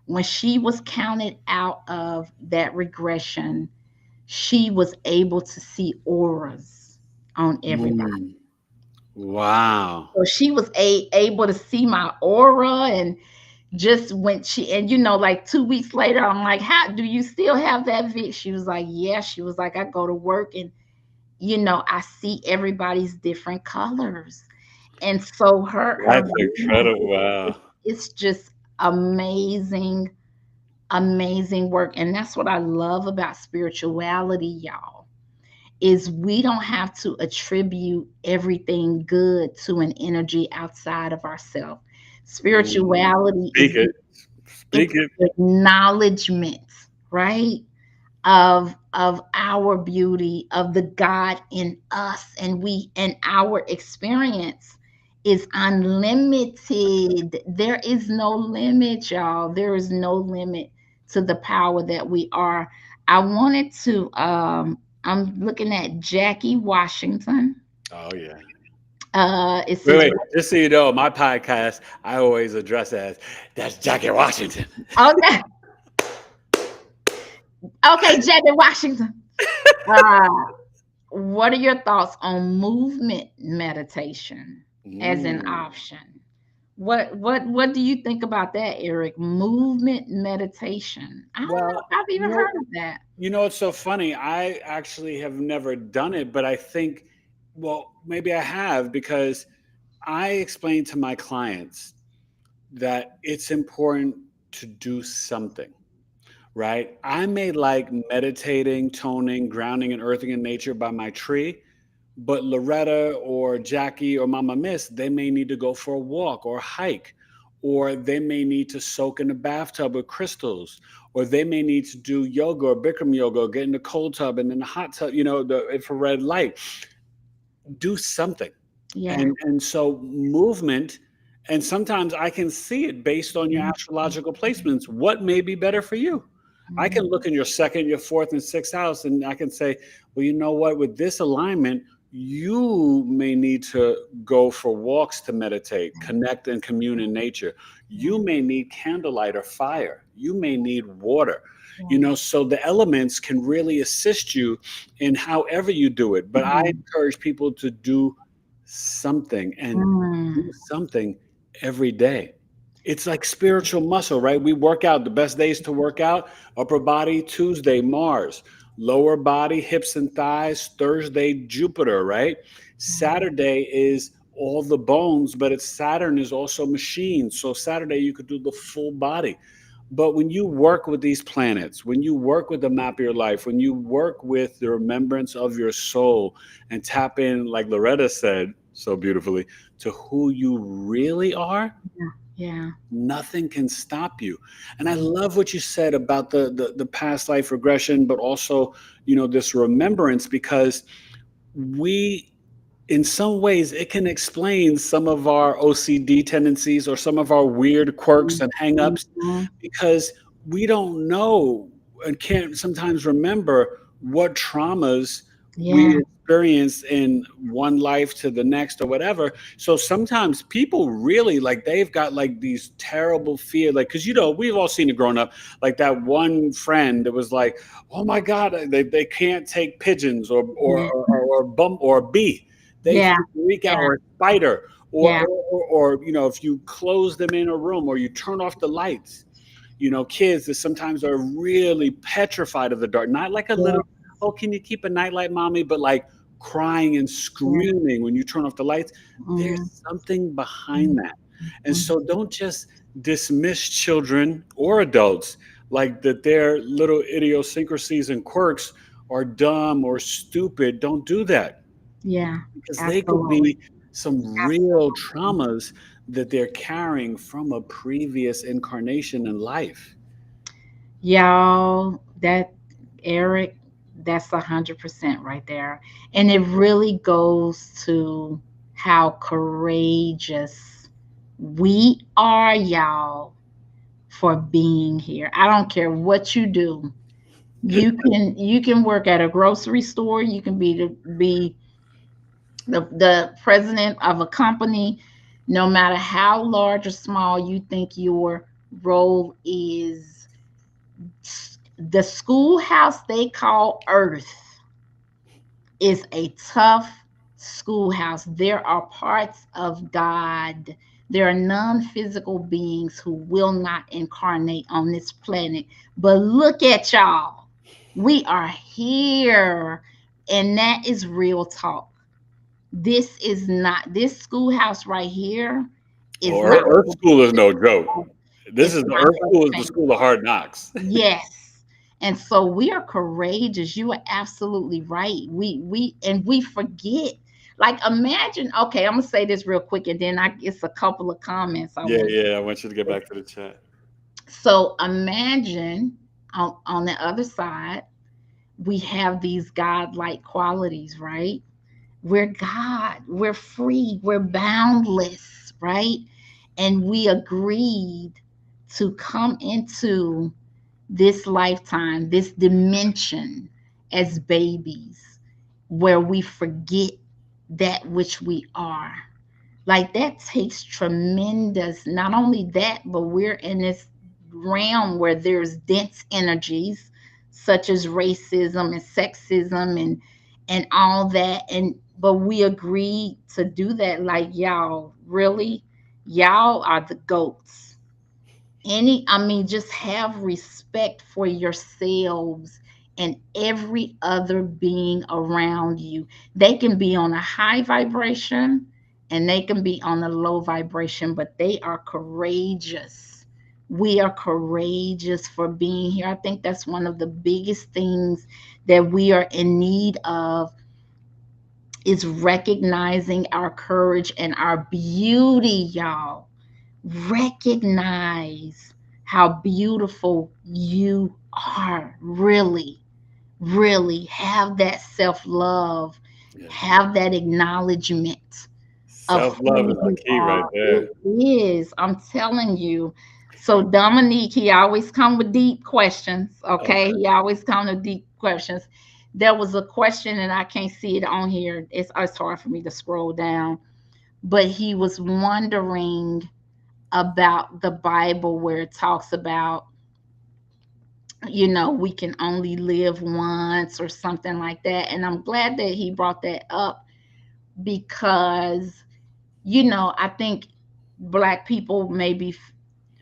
Speaker 2: When she was counted out of that regression, she was able to see auras on everybody.
Speaker 1: Mm. Wow.
Speaker 2: So she was able to see my aura, and just when like 2 weeks later, I'm like, how do you still have that she was like, yeah. She was like, I go to work, and I see everybody's different colors. And so her
Speaker 1: That's incredible. Wow.
Speaker 2: it's just amazing, amazing work. And that's what I love about spirituality, y'all, is we don't have to attribute everything good to an energy outside of ourselves.
Speaker 1: Mm.
Speaker 2: Spirituality
Speaker 1: Speak it.
Speaker 2: it's
Speaker 1: Speak it.
Speaker 2: acknowledgement, right? Of our beauty, of the God in us, and our experience is unlimited. There is no limit, y'all. There is no limit to the power that we are. I wanted to I'm looking at Jackie Washington.
Speaker 1: Oh, yeah.
Speaker 2: It
Speaker 1: Wait,
Speaker 2: says,
Speaker 1: wait. Just so you know, my podcast, I always address it as that's Jackie Washington.
Speaker 2: okay, okay, Jackie Washington. Uh, what are your thoughts on movement meditation as an
Speaker 1: Mm.
Speaker 2: option? What do you think about that, Eric? Movement meditation. I don't know
Speaker 1: Well,
Speaker 2: if I've
Speaker 1: you
Speaker 2: even
Speaker 1: know,
Speaker 2: heard of that.
Speaker 1: it's so funny. I actually have never done it, but I think, well, maybe I have because I explain to my clients that it's important to do something, right? I may like meditating, toning, grounding, and earthing in nature by my tree, but Loretta or Jackie or Mama Miss, they may need to go for a walk or hike, or they may need to soak in a bathtub with crystals, or they may need to do yoga or Bikram yoga, or get in the cold tub and in the hot tub, the infrared light. Do something.
Speaker 2: Yeah.
Speaker 1: And so movement, and sometimes I can see it based on your
Speaker 2: Mhm.
Speaker 1: astrological placements. What may be better for you? I can
Speaker 2: Mhm.
Speaker 1: look in your second, your fourth, and sixth house, and I can say, well, you know what? With this alignment, you may need to go for walks to meditate, connect, and commune in nature.
Speaker 2: Yeah.
Speaker 1: You may need candlelight or fire. You may need water.
Speaker 2: Yeah.
Speaker 1: So the elements can really assist you in however you do it. But I
Speaker 2: Mhm.
Speaker 1: encourage people to do something and do
Speaker 2: Mm.
Speaker 1: something every day. It's like spiritual muscle, right? We work out. The best days to work out: upper body, Tuesday, Mars; lower body, hips and thighs, Thursday, Jupiter, right? Saturday is all the bones, but it's Saturn is also machine. So Saturday you could do the full body. But when you work with these planets, when you work with the map of your life, when you work with the remembrance of your soul and tap in, like Loretta said so beautifully, to who you really are,
Speaker 2: Yeah. Yeah.
Speaker 1: nothing can stop you. And I love what you said about the past life regression, but also, this remembrance, because we, in some ways, it can explain some of our OCD tendencies or some of our weird quirks and hangups,
Speaker 2: Mhm.
Speaker 1: because we don't know and can't sometimes remember what traumas
Speaker 2: Yeah.
Speaker 1: we experienced in one life to the next or whatever. So sometimes people really, like, they've got like these terrible fear, like, because we've all seen it growing up, like that one friend that was like, oh my God, they can't take pigeons
Speaker 2: Yeah.
Speaker 1: or bump or a bee. They
Speaker 2: Yeah.
Speaker 1: freak out,
Speaker 2: Yeah.
Speaker 1: or a spider,
Speaker 2: Yeah.
Speaker 1: if you close them in a room or you turn off the lights. Kids that sometimes are really petrified of the dark, not like a
Speaker 2: Yeah.
Speaker 1: little, oh, can you keep a nightlight, mommy, but like crying and
Speaker 2: Yeah.
Speaker 1: screaming when you turn off the lights.
Speaker 2: Mhm.
Speaker 1: There's something behind
Speaker 2: Mhm.
Speaker 1: that. And so don't just dismiss children or adults like that their little idiosyncrasies and quirks are dumb or stupid. Don't do that,
Speaker 2: Yeah.
Speaker 1: because they could
Speaker 2: Absolutely.
Speaker 1: be some real
Speaker 2: Absolutely.
Speaker 1: traumas that they're carrying from a previous incarnation in life.
Speaker 2: Y'all, that Eric, that's 100% right there. And it really goes to how courageous we are, y'all, for being here. I don't care what you do. You can work at a grocery store, you can be the president of a company, no matter how large or small you think your role is. The schoolhouse they call Earth is a tough schoolhouse. There are parts of God, there are non physical beings who will not incarnate on this planet. But look at y'all. We are here, and that is real talk. This schoolhouse right here is
Speaker 1: Oh,
Speaker 2: not
Speaker 1: Earth
Speaker 2: for
Speaker 1: School is
Speaker 2: the
Speaker 1: no joke.
Speaker 2: faint.
Speaker 1: This
Speaker 2: It's
Speaker 1: is the
Speaker 2: not
Speaker 1: Earth
Speaker 2: for the
Speaker 1: School is the
Speaker 2: faint.
Speaker 1: school of hard knocks.
Speaker 2: Yes. And so we are courageous. You are absolutely right. We forget. Like, imagine, okay, I'm gonna say this real quick and then it's a couple of comments I
Speaker 1: Yeah,
Speaker 2: want.
Speaker 1: yeah. I want you to get back to the chat.
Speaker 2: So imagine on the other side, we have these godlike qualities, right? We're God, we're free, we're boundless, right? And we agreed to come into this lifetime, this dimension as babies, where we forget that which we are. Like, that takes tremendous, not only that, but we're in this realm where there's dense energies such as racism and sexism and all that. And but we agreed to do that. Like, y'all, really, y'all are the goats. Just have respect for yourselves and every other being around you. They can be on a high vibration and they can be on a low vibration, but they are courageous We are courageous for being here. I think that's one of the biggest things that we are in need of, is recognizing our courage and our beauty, y'all. Recognize how beautiful you are. Really, really have that self love,
Speaker 1: Yeah.
Speaker 2: have that acknowledgement of
Speaker 1: Self-love
Speaker 2: who
Speaker 1: is our
Speaker 2: you
Speaker 1: key right
Speaker 2: are.
Speaker 1: there.
Speaker 2: It is. I'm telling you. So Dominique, he always come with deep questions. Okay,
Speaker 1: Okay.
Speaker 2: he always come with deep questions. There was a question, and I can't see it on here. It's hard for me to scroll down. But he was wondering about the Bible, where it talks about, we can only live once or something like that. And I'm glad that he brought that up, because I think Black people maybe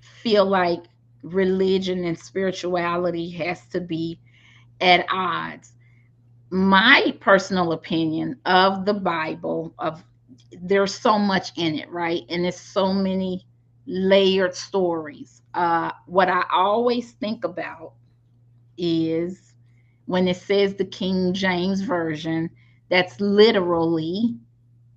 Speaker 2: feel like religion and spirituality has to be at odds. My personal opinion of the Bible, of there's so much in it, right? And it's so many layered stories. What I always think about is when it says the King James Version, that's literally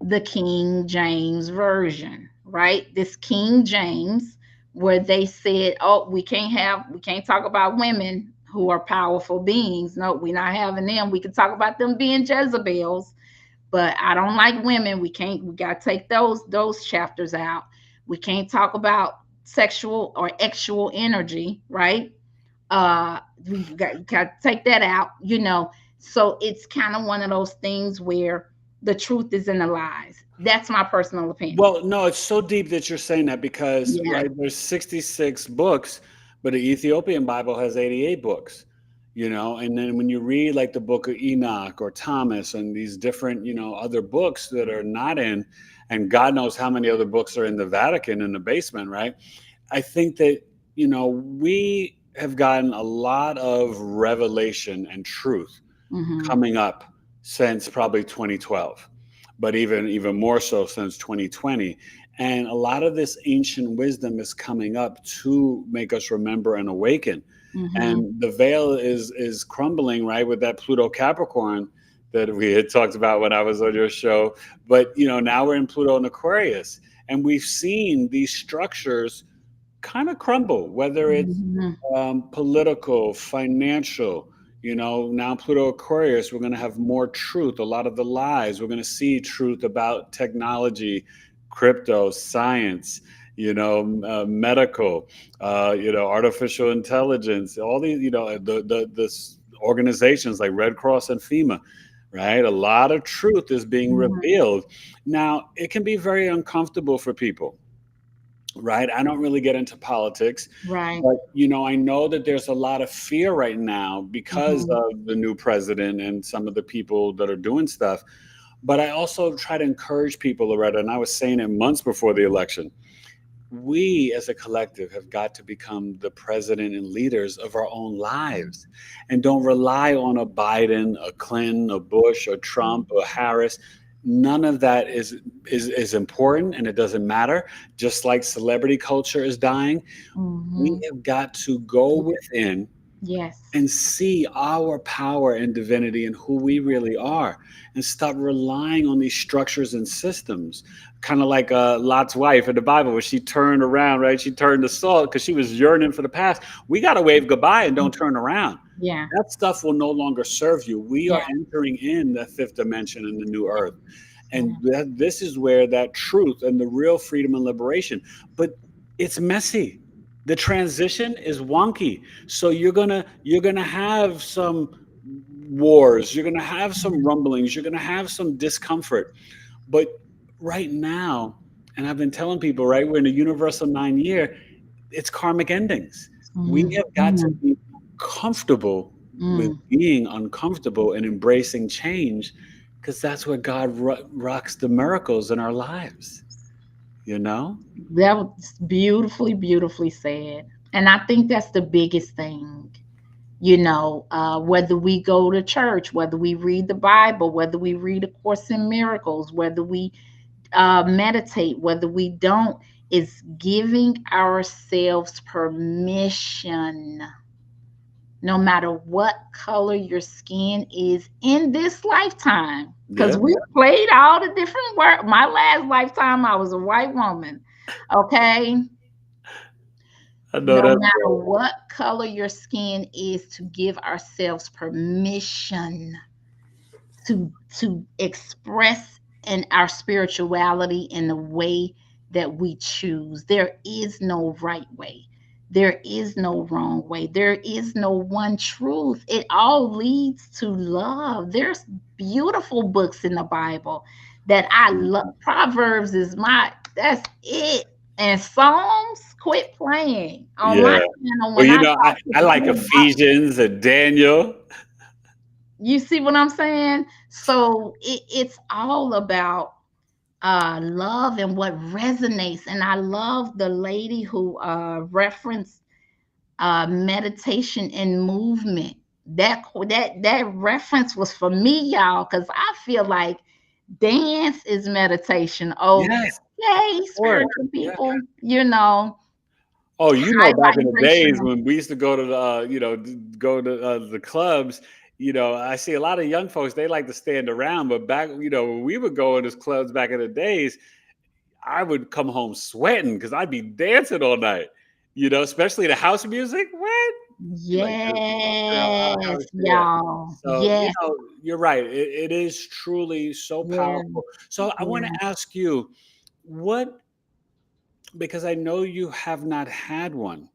Speaker 2: the King James Version, right? This King James, where they said, oh, we can't talk about women who are powerful beings. No, we're not having them. We can talk about them being Jezebels, but I don't like women. We got to take those chapters out. We can't talk about sexual or actual energy, right? We've got to take that out, So it's kind of one of those things where the truth is in the lies. That's my personal opinion.
Speaker 1: Well, no, it's so deep that you're saying that because,
Speaker 2: Yeah.
Speaker 1: right, there's 66 books, but the Ethiopian Bible has 88 books, and then when you read like the book of Enoch or Thomas and these different, other books that are not in, and God knows how many other books are in the Vatican in the basement, right? I think that, we have gotten a lot of revelation and truth
Speaker 2: Hmm.
Speaker 1: coming up since probably 2012, but even more so since 2020. And a lot of this ancient wisdom is coming up to make us remember and awaken.
Speaker 2: Hmm.
Speaker 1: And the veil is crumbling, right, with that Pluto Capricorn that we had talked about when I was on your show. But now we're in Pluto and Aquarius, and we've seen these structures kind of crumble, whether it's
Speaker 2: Hmm.
Speaker 1: political, financial. Now Pluto Aquarius, we're going to have more truth. A lot of the lies, we're going to see truth about technology, crypto, science, medical, artificial intelligence, all these, the organizations like Red Cross and FEMA, right? A lot of truth is being
Speaker 2: Hmm.
Speaker 1: revealed. Now, it can be very uncomfortable for people, right? I don't really get into politics,
Speaker 2: Right.
Speaker 1: but I know that there's a lot of fear right now because
Speaker 2: Hmm.
Speaker 1: of the new president and some of the people that are doing stuff. But I also try to encourage people, Loretta, and I was saying it months before the election. We as a collective have got to become the president and leaders of our own lives, and don't rely on a Biden, a Clinton, a Bush, a Trump, a Harris. None of that is important, and it doesn't matter. Just like celebrity culture is dying, we
Speaker 2: Hmm.
Speaker 1: have got to go within
Speaker 2: Yes.
Speaker 1: and see our power and divinity and who we really are, and stop relying on these structures and systems, kind of like Lot's wife in the Bible, where she turned around, right? She turned to salt because she was yearning for the past. We got to wave goodbye and don't turn around.
Speaker 2: Yeah.
Speaker 1: That stuff will no longer serve you. We
Speaker 2: Yeah.
Speaker 1: are entering in the fifth dimension in the new earth, and
Speaker 2: Yeah.
Speaker 1: this is where that truth and the real freedom and liberation. But it's messy. The transition is wonky, so you're gonna have some wars, you're gonna have some rumblings, you're gonna have some discomfort. But right now, and I've been telling people, right, we're in a universal 9 year, it's karmic endings. We
Speaker 2: Hmm.
Speaker 1: have got to be comfortable with
Speaker 2: Hmm.
Speaker 1: being uncomfortable and embracing change, because that's where God rocks the miracles in our lives, you know?
Speaker 2: That was beautifully, beautifully said. And I think that's the biggest thing. Whether we go to church, whether we read the Bible, whether we read A Course in Miracles, whether we meditate, whether we don't, is giving ourselves permission, no matter what color your skin is in this lifetime. Because
Speaker 1: Yeah,
Speaker 2: we played all the different work. My last lifetime, I was a white woman. Okay.
Speaker 1: I know
Speaker 2: No
Speaker 1: that's
Speaker 2: matter
Speaker 1: right.
Speaker 2: what color your skin is, to give ourselves permission to express in our spirituality in the way that we choose. There is no right way. There is no wrong way. There is no one truth. It all leads to love. There's beautiful books in the Bible that I love. Proverbs is that's it. And Psalms, quit playing on my
Speaker 1: Yeah.
Speaker 2: channel
Speaker 1: Well,
Speaker 2: when I
Speaker 1: I,
Speaker 2: talk to
Speaker 1: I like
Speaker 2: people.
Speaker 1: Ephesians and Daniel.
Speaker 2: You see what I'm saying? So it's all about love and what resonates. And I love the lady who referenced meditation and movement. That reference was for me, y'all, because I feel like dance is meditation.
Speaker 1: Yes, of
Speaker 2: Okay,
Speaker 1: course.
Speaker 2: spiritual
Speaker 1: Yeah.
Speaker 2: people, you know,
Speaker 1: Oh,
Speaker 2: high
Speaker 1: back in the days
Speaker 2: vibration.
Speaker 1: when we used to go to the, go to the clubs, I see a lot of young folks, they like to stand around, but back, when we would go in those clubs back in the days, I would come home sweating because I'd be dancing all night, especially the house music. What? Be like, girl, I
Speaker 2: Yes,
Speaker 1: was there.
Speaker 2: y'all.
Speaker 1: So,
Speaker 2: Yes,
Speaker 1: you're right. It is truly so
Speaker 2: yeah,
Speaker 1: powerful. So I want
Speaker 2: yeah.
Speaker 1: to ask you, what, because I know you have not had one,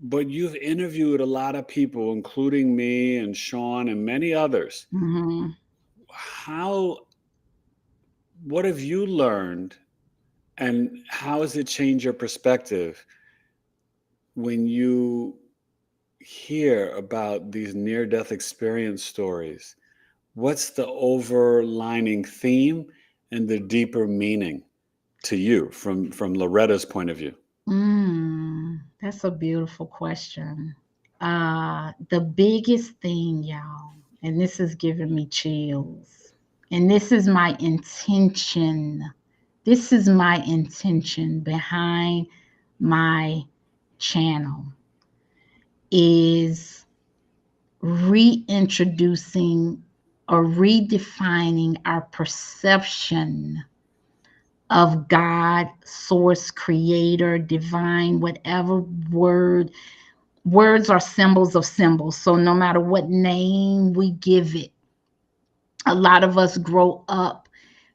Speaker 1: but you've interviewed a lot of people, including me and Sean and many others.
Speaker 2: Mhm.
Speaker 1: How, what have you learned, and how has it changed your perspective when you hear about these near death experience stories? What's the overlining theme and the deeper meaning to you from Loretta's point of view?
Speaker 2: That's a beautiful question. The biggest thing, y'all, and this is giving me chills, and this is my intention. This is my intention behind my channel is reintroducing or redefining our perception of God, source, creator, divine, whatever words are symbols of symbols. So no matter what name we give it, a lot of us grow up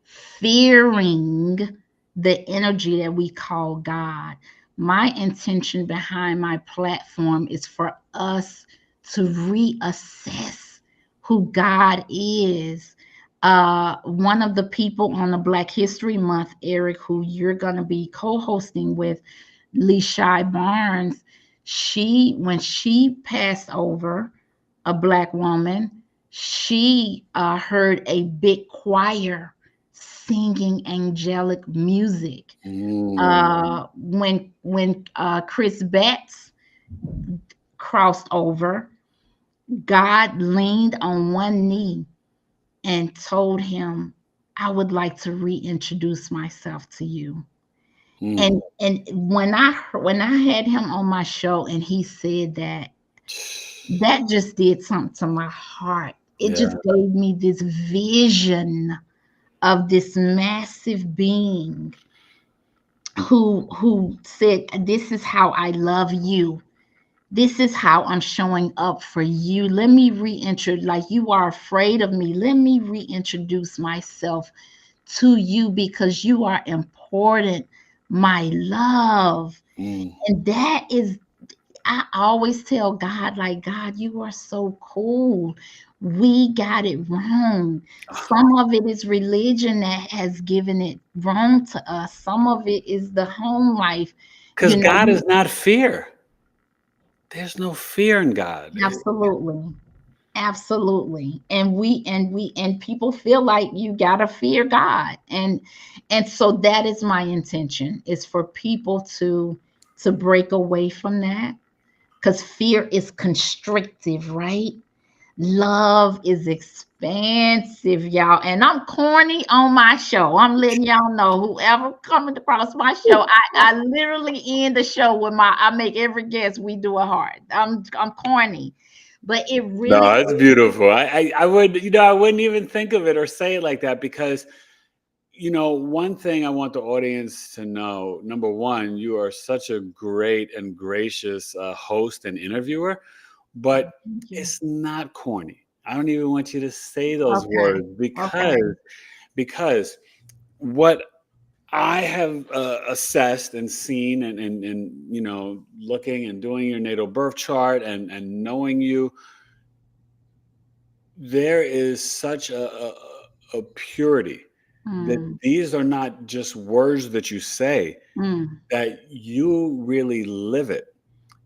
Speaker 2: fearing the energy that we call God. My intention behind my platform is for us to reassess who God is. One of the people on the Black History Month, Eric, who you're going to be co-hosting with, Lee Shy Barnes, when she passed over, a Black woman, she heard a big choir singing angelic music.
Speaker 1: Mm.
Speaker 2: When Chris Betts crossed over, God leaned on one knee and told him, "I would like to reintroduce myself to you."
Speaker 1: Mm.
Speaker 2: And when I had him on my show and he said that, that just did something to my heart. It
Speaker 1: Yeah.
Speaker 2: just gave me this vision of this massive being who said, "This is how I love you. This is how I'm showing up for you. Let me reintroduce, like you are afraid of me. Let me reintroduce myself to you because you are important, my love."
Speaker 1: Mm.
Speaker 2: And that is, I always tell God, like, God, you are so cool. We got it wrong. Some of it is religion that has given it wrong to us. Some of it is the home life.
Speaker 1: Because
Speaker 2: You know,
Speaker 1: God is not fear. There's no fear in God.
Speaker 2: absolutely. Absolutely. And people feel like you gotta fear God. And so that is my intention, is for people to break away from that, because fear is constrictive, right? Love is expensive, y'all. And I'm corny on my show. I'm letting y'all know, whoever coming across my show, I literally end the show with I make every guest we do a heart. I'm corny. But it
Speaker 1: No,
Speaker 2: really
Speaker 1: it's beautiful. I would, I wouldn't even think of it or say it like that because, one thing I want the audience to know, number one, you are such a great and gracious host and interviewer, but
Speaker 2: thank you.
Speaker 1: it's not corny. I don't even want you to say those
Speaker 2: Okay.
Speaker 1: words
Speaker 2: Okay.
Speaker 1: because what I have assessed and seen and looking and doing your natal birth chart and knowing you, there is such a purity that
Speaker 2: Mm,
Speaker 1: these are not just words that you say,
Speaker 2: mm,
Speaker 1: that you really live it.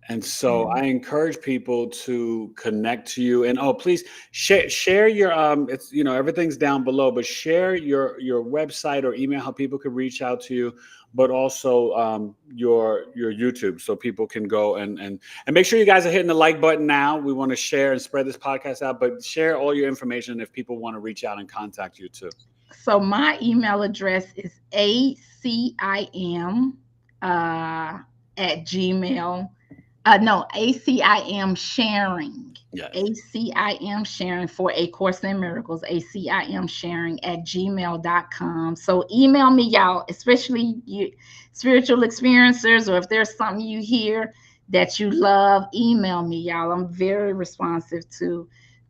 Speaker 1: And so
Speaker 2: yeah.
Speaker 1: I encourage people to connect to you. And please share your it's everything's down below, but share your website or email how people can reach out to you, but also your YouTube so people can go and make sure you guys are hitting the like button now. We want to share and spread this podcast out, but share all your information if people want to reach out and contact you too.
Speaker 2: So my email address is acim at gmail. No, ACIM sharing.
Speaker 1: Yes.
Speaker 2: ACIM sharing for A Course in Miracles. ACIM sharing at gmail.com. So email me, y'all, especially you spiritual experiencers, or if there's something you hear that you love, email me, y'all. I'm very responsive to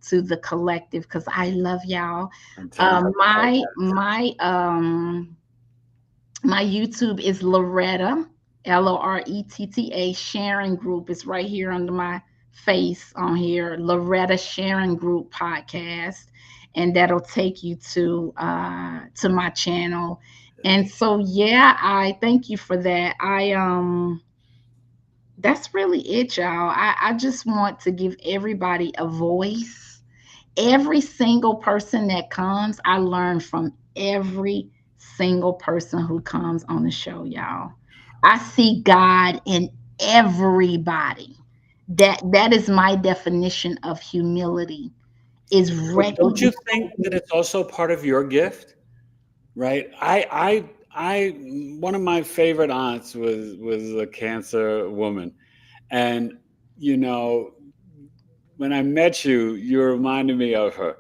Speaker 2: the collective because I love y'all.
Speaker 1: Fantastic.
Speaker 2: My YouTube is Loretta, Loretta sharing group. It's right here under my face on here, Loretta Sharing Group Podcast, and that'll take you to my channel. And so yeah, I thank you for that. That's really it, y'all. I just want to give everybody a voice. Every single person that comes, I learn from every single person who comes on the show, y'all. I see God in everybody. That is my definition of humility, is
Speaker 1: But don't you think that
Speaker 2: recognizing.
Speaker 1: it's also part of your gift? Right. One of my favorite aunts was a cancer woman, and you know, when I met you, you reminded me of her,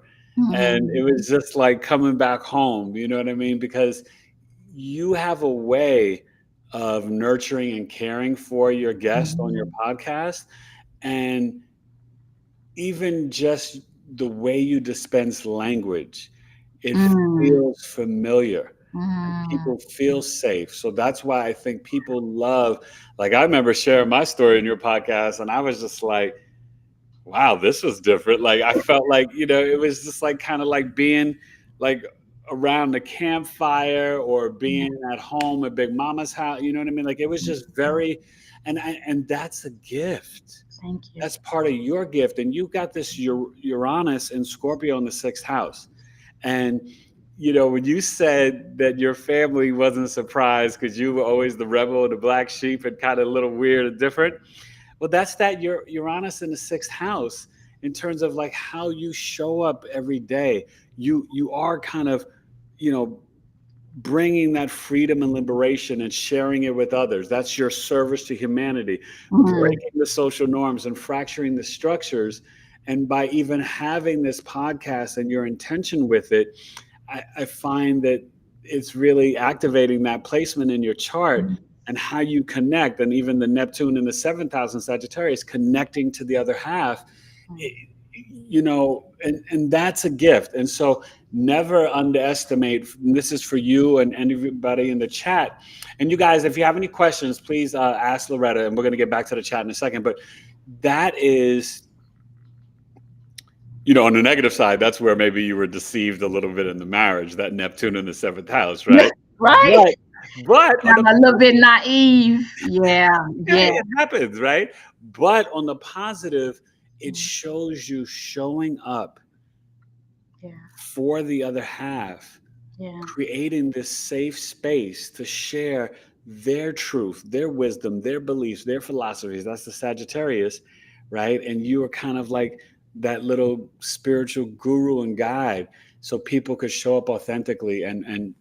Speaker 1: and it
Speaker 2: Hmm,
Speaker 1: was just like coming back home. You know what I mean? Because you have a way of nurturing and caring for your guest on your
Speaker 2: hmm,
Speaker 1: podcast, and even just the way you dispense language, it
Speaker 2: hmm,
Speaker 1: feels familiar.
Speaker 2: hmm.
Speaker 1: People feel safe. So that's why I think people love, like, I remember sharing my story in your podcast, and I was just like, wow, this was different. Like, I felt like, it was just like kind of like being like around the campfire or
Speaker 2: Yeah,
Speaker 1: being at home at Big Mama's house. You know what I mean? Like, it was just very, and that's a gift.
Speaker 2: thank you.
Speaker 1: That's part of your gift. And you got this Uranus and Scorpio in the sixth house. And when you said that your family wasn't surprised because you were always the rebel, the black sheep, and kind of a little weird and different, well, that's that Uranus in the sixth house in terms of like how you show up every day. You are kind of, you know, bringing that freedom and liberation and sharing it with others. That's your service to humanity,
Speaker 2: Hmm,
Speaker 1: breaking the social norms and fracturing the structures. And by even having this podcast and your intention with it, I find that it's really activating that placement in your chart and how you connect. And even the Neptune in the seventh house in Sagittarius connecting to the other half, and that's a gift. And so never underestimate. This is for you and everybody in the chat. And you guys, if you have any questions, please ask Loretta, and we're going to get back to the chat in a second. But that is, on the negative side, that's where maybe you were deceived a little bit in the marriage, that Neptune in the seventh house, right?
Speaker 2: right?
Speaker 1: But but on the
Speaker 2: I'm a little bit naive. Yeah,
Speaker 1: yeah,
Speaker 2: yeah,
Speaker 1: it happens, right? But on the positive, it shows you showing up
Speaker 2: yeah,
Speaker 1: for the other half,
Speaker 2: yeah.
Speaker 1: creating this safe space to share their truth, their wisdom, their beliefs, their philosophies. That's the Sagittarius, right? And you are kind of like that little spiritual guru and guide, so people could show up authentically and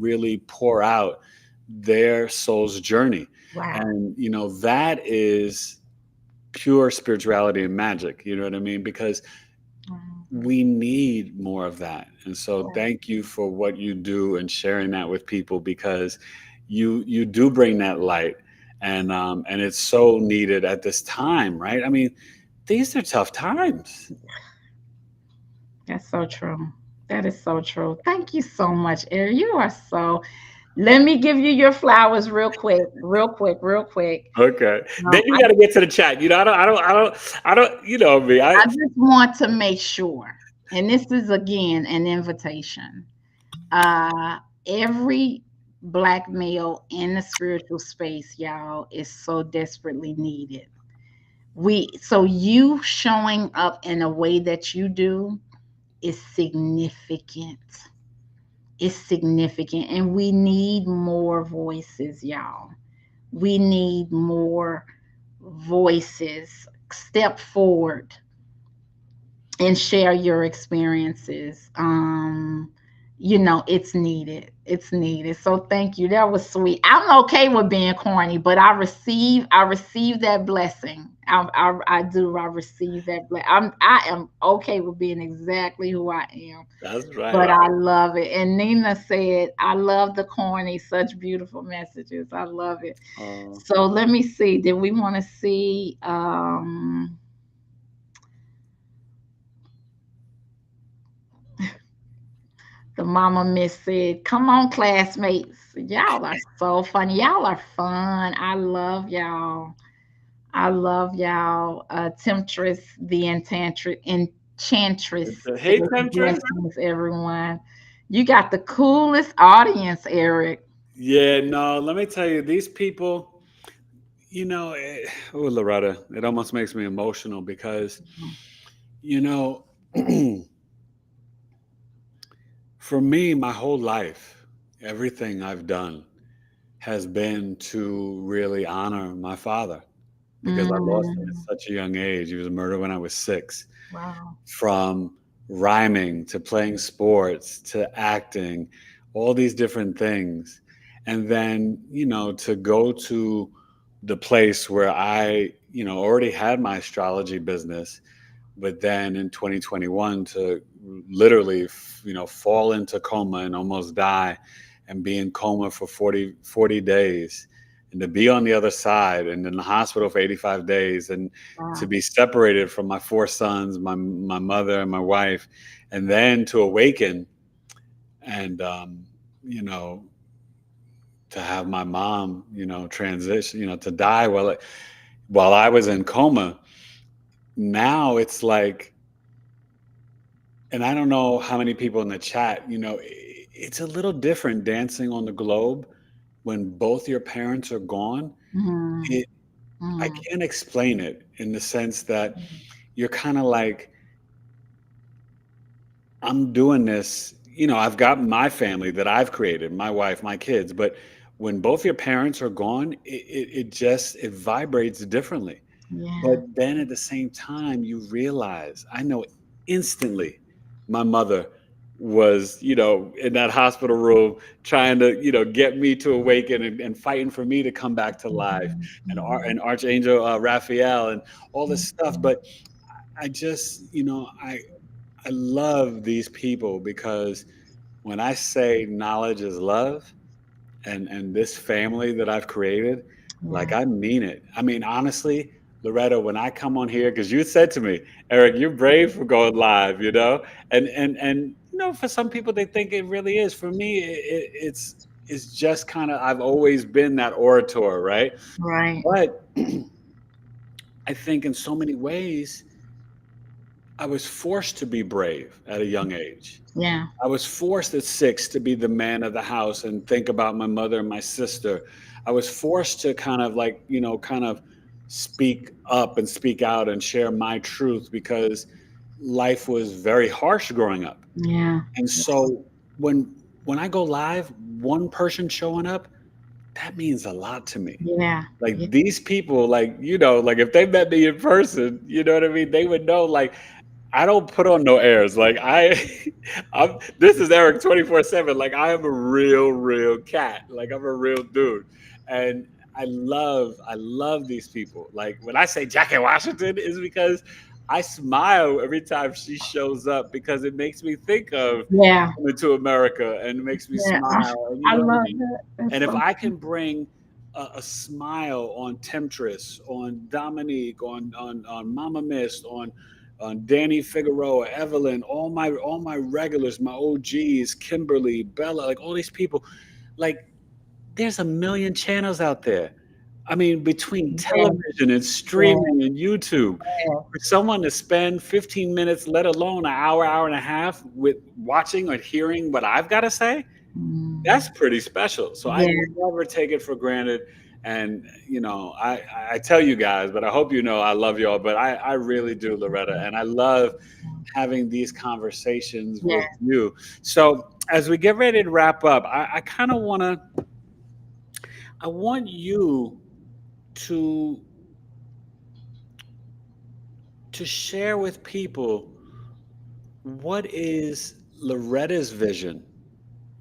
Speaker 1: really pour out their soul's journey.
Speaker 2: Wow.
Speaker 1: And that is pure spirituality and magic. You know what I mean? Because
Speaker 2: Mhm.
Speaker 1: we need more of that. And so
Speaker 2: Wow.
Speaker 1: thank you for what you do and sharing that with people, because you do bring that light, and it's so needed at this time, right? I mean, these are tough times.
Speaker 2: That's so true. That is so true. Thank you so much, Eric. You are so. Let me give you your flowers real quick, real quick, real quick.
Speaker 1: Okay. Then you
Speaker 2: I,
Speaker 1: got to get to the chat. I don't, you know me.
Speaker 2: I just want to make sure, and this is again an invitation. Every black male in the spiritual space, y'all, is so desperately needed. So you showing up in a way that you do is significant. It's significant, and we need more voices, y'all. We need more voices. Step forward and share your experiences. It's needed. It's needed. So thank you. That was sweet. I'm okay with being corny, but I receive that blessing. I do. I receive that blessing. I am okay with being exactly who I am.
Speaker 1: That's right.
Speaker 2: But I love it. And Nina said, I love the corny, such beautiful messages. I love it.
Speaker 1: Uh,
Speaker 2: So let me see. Did we want to see the mama miss said, come on, classmates. Y'all are so funny. Y'all are fun. I love y'all. I love y'all. Temptress, the enchantress
Speaker 1: hey,
Speaker 2: says,
Speaker 1: Temptress.
Speaker 2: blessings, everyone. You got the coolest audience, Eric.
Speaker 1: Yeah, no, let me tell you, these people, oh, Loretta, it almost makes me emotional because, you know, for me, my whole life, everything I've done has been to really honor my father, because I lost him at
Speaker 2: Mm,
Speaker 1: such a young age. He was murdered when I was 6.
Speaker 2: wow.
Speaker 1: From rhyming to playing sports to acting, all these different things. And then, to go to the place where I, already had my astrology business, but then in 2021 to literally, fall into coma and almost die, and be in coma for 40 days, and to be on the other side and in the hospital for 85 days, and to
Speaker 2: Wow.
Speaker 1: be separated from my 4 sons, my mother and my wife, and then to awaken, and you know to have my mom, transition, to die while I was in coma. Now it's like, and I don't know how many people in the chat, it's a little different dancing on the globe when both your parents are gone.
Speaker 2: Mm,
Speaker 1: It I
Speaker 2: mm,
Speaker 1: can't explain it, in the sense that you're kind of like, I'm doing this, I've got my family that I've created, my wife, my kids, but when both your parents are gone, it vibrates differently.
Speaker 2: yeah.
Speaker 1: But then at the same time, you realize, I know instantly my mother was, in that hospital room trying to, get me to awaken, and fighting for me to come back to life,
Speaker 2: Mhm,
Speaker 1: and
Speaker 2: mhm,
Speaker 1: Archangel Raphael and all this stuff.
Speaker 2: mhm.
Speaker 1: But I just, I love these people, because when I say knowledge is love, and this family that I've created, like,
Speaker 2: Yeah.
Speaker 1: I mean it. I mean, honestly, Loretta, when I come on here, because you said to me, Eric, you're brave for going live, and for some people they think it really is. For me, it's just kind of, I've always been that orator, right?
Speaker 2: Right.
Speaker 1: But I think in so many ways, I was forced to be brave at a young age.
Speaker 2: Yeah.
Speaker 1: I was forced at 6 to be the man of the house and think about my mother and my sister. I was forced to kind of, like, kind of speak up and speak out and share my truth, because life was very harsh growing up.
Speaker 2: Yeah.
Speaker 1: And so when I go live, one person showing up, that means a lot to me.
Speaker 2: Yeah.
Speaker 1: Like,
Speaker 2: Yeah.
Speaker 1: these people, like, like, if they met me in person, you know what I mean? They would know, like, I don't put on no airs. Like this is Eric 24/7. Like I am a real cat. Like I'm a real dude, and I love these people. Like when I say Jackie Washington, is because I smile every time she shows up because it makes me think of
Speaker 2: Yeah,
Speaker 1: coming to America and it makes me
Speaker 2: yeah.
Speaker 1: smile. And you
Speaker 2: I
Speaker 1: know what I
Speaker 2: love
Speaker 1: mean.
Speaker 2: that. That's
Speaker 1: And if
Speaker 2: so
Speaker 1: I can bring a smile on Temptress, on Dominique, on Mama Mist, on Danny Figueroa, Evelyn, all my regulars, my OGs, Kimberly, Bella, like all these people, like there's a million channels out there. I mean, between
Speaker 2: yeah,
Speaker 1: television and
Speaker 2: yeah,
Speaker 1: streaming and YouTube,
Speaker 2: yeah.
Speaker 1: for someone to spend 15 minutes, let alone an hour, hour and a half with watching or hearing what I've got to say, that's
Speaker 2: Mm,
Speaker 1: pretty special. So I
Speaker 2: yeah.
Speaker 1: never take it for granted. And you know, I tell you guys, but I hope you know I love y'all. But I really do, Loretta, and I love having these conversations
Speaker 2: Yeah.
Speaker 1: with you. So as we get ready to wrap up, I kind of I want you to share with people what is Loretta's vision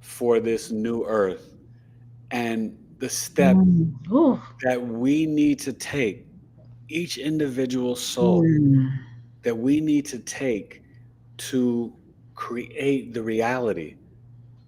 Speaker 1: for this new earth and the steps
Speaker 2: Ooh.
Speaker 1: that we need to take, each individual soul
Speaker 2: Mm.
Speaker 1: that we need to take to create the reality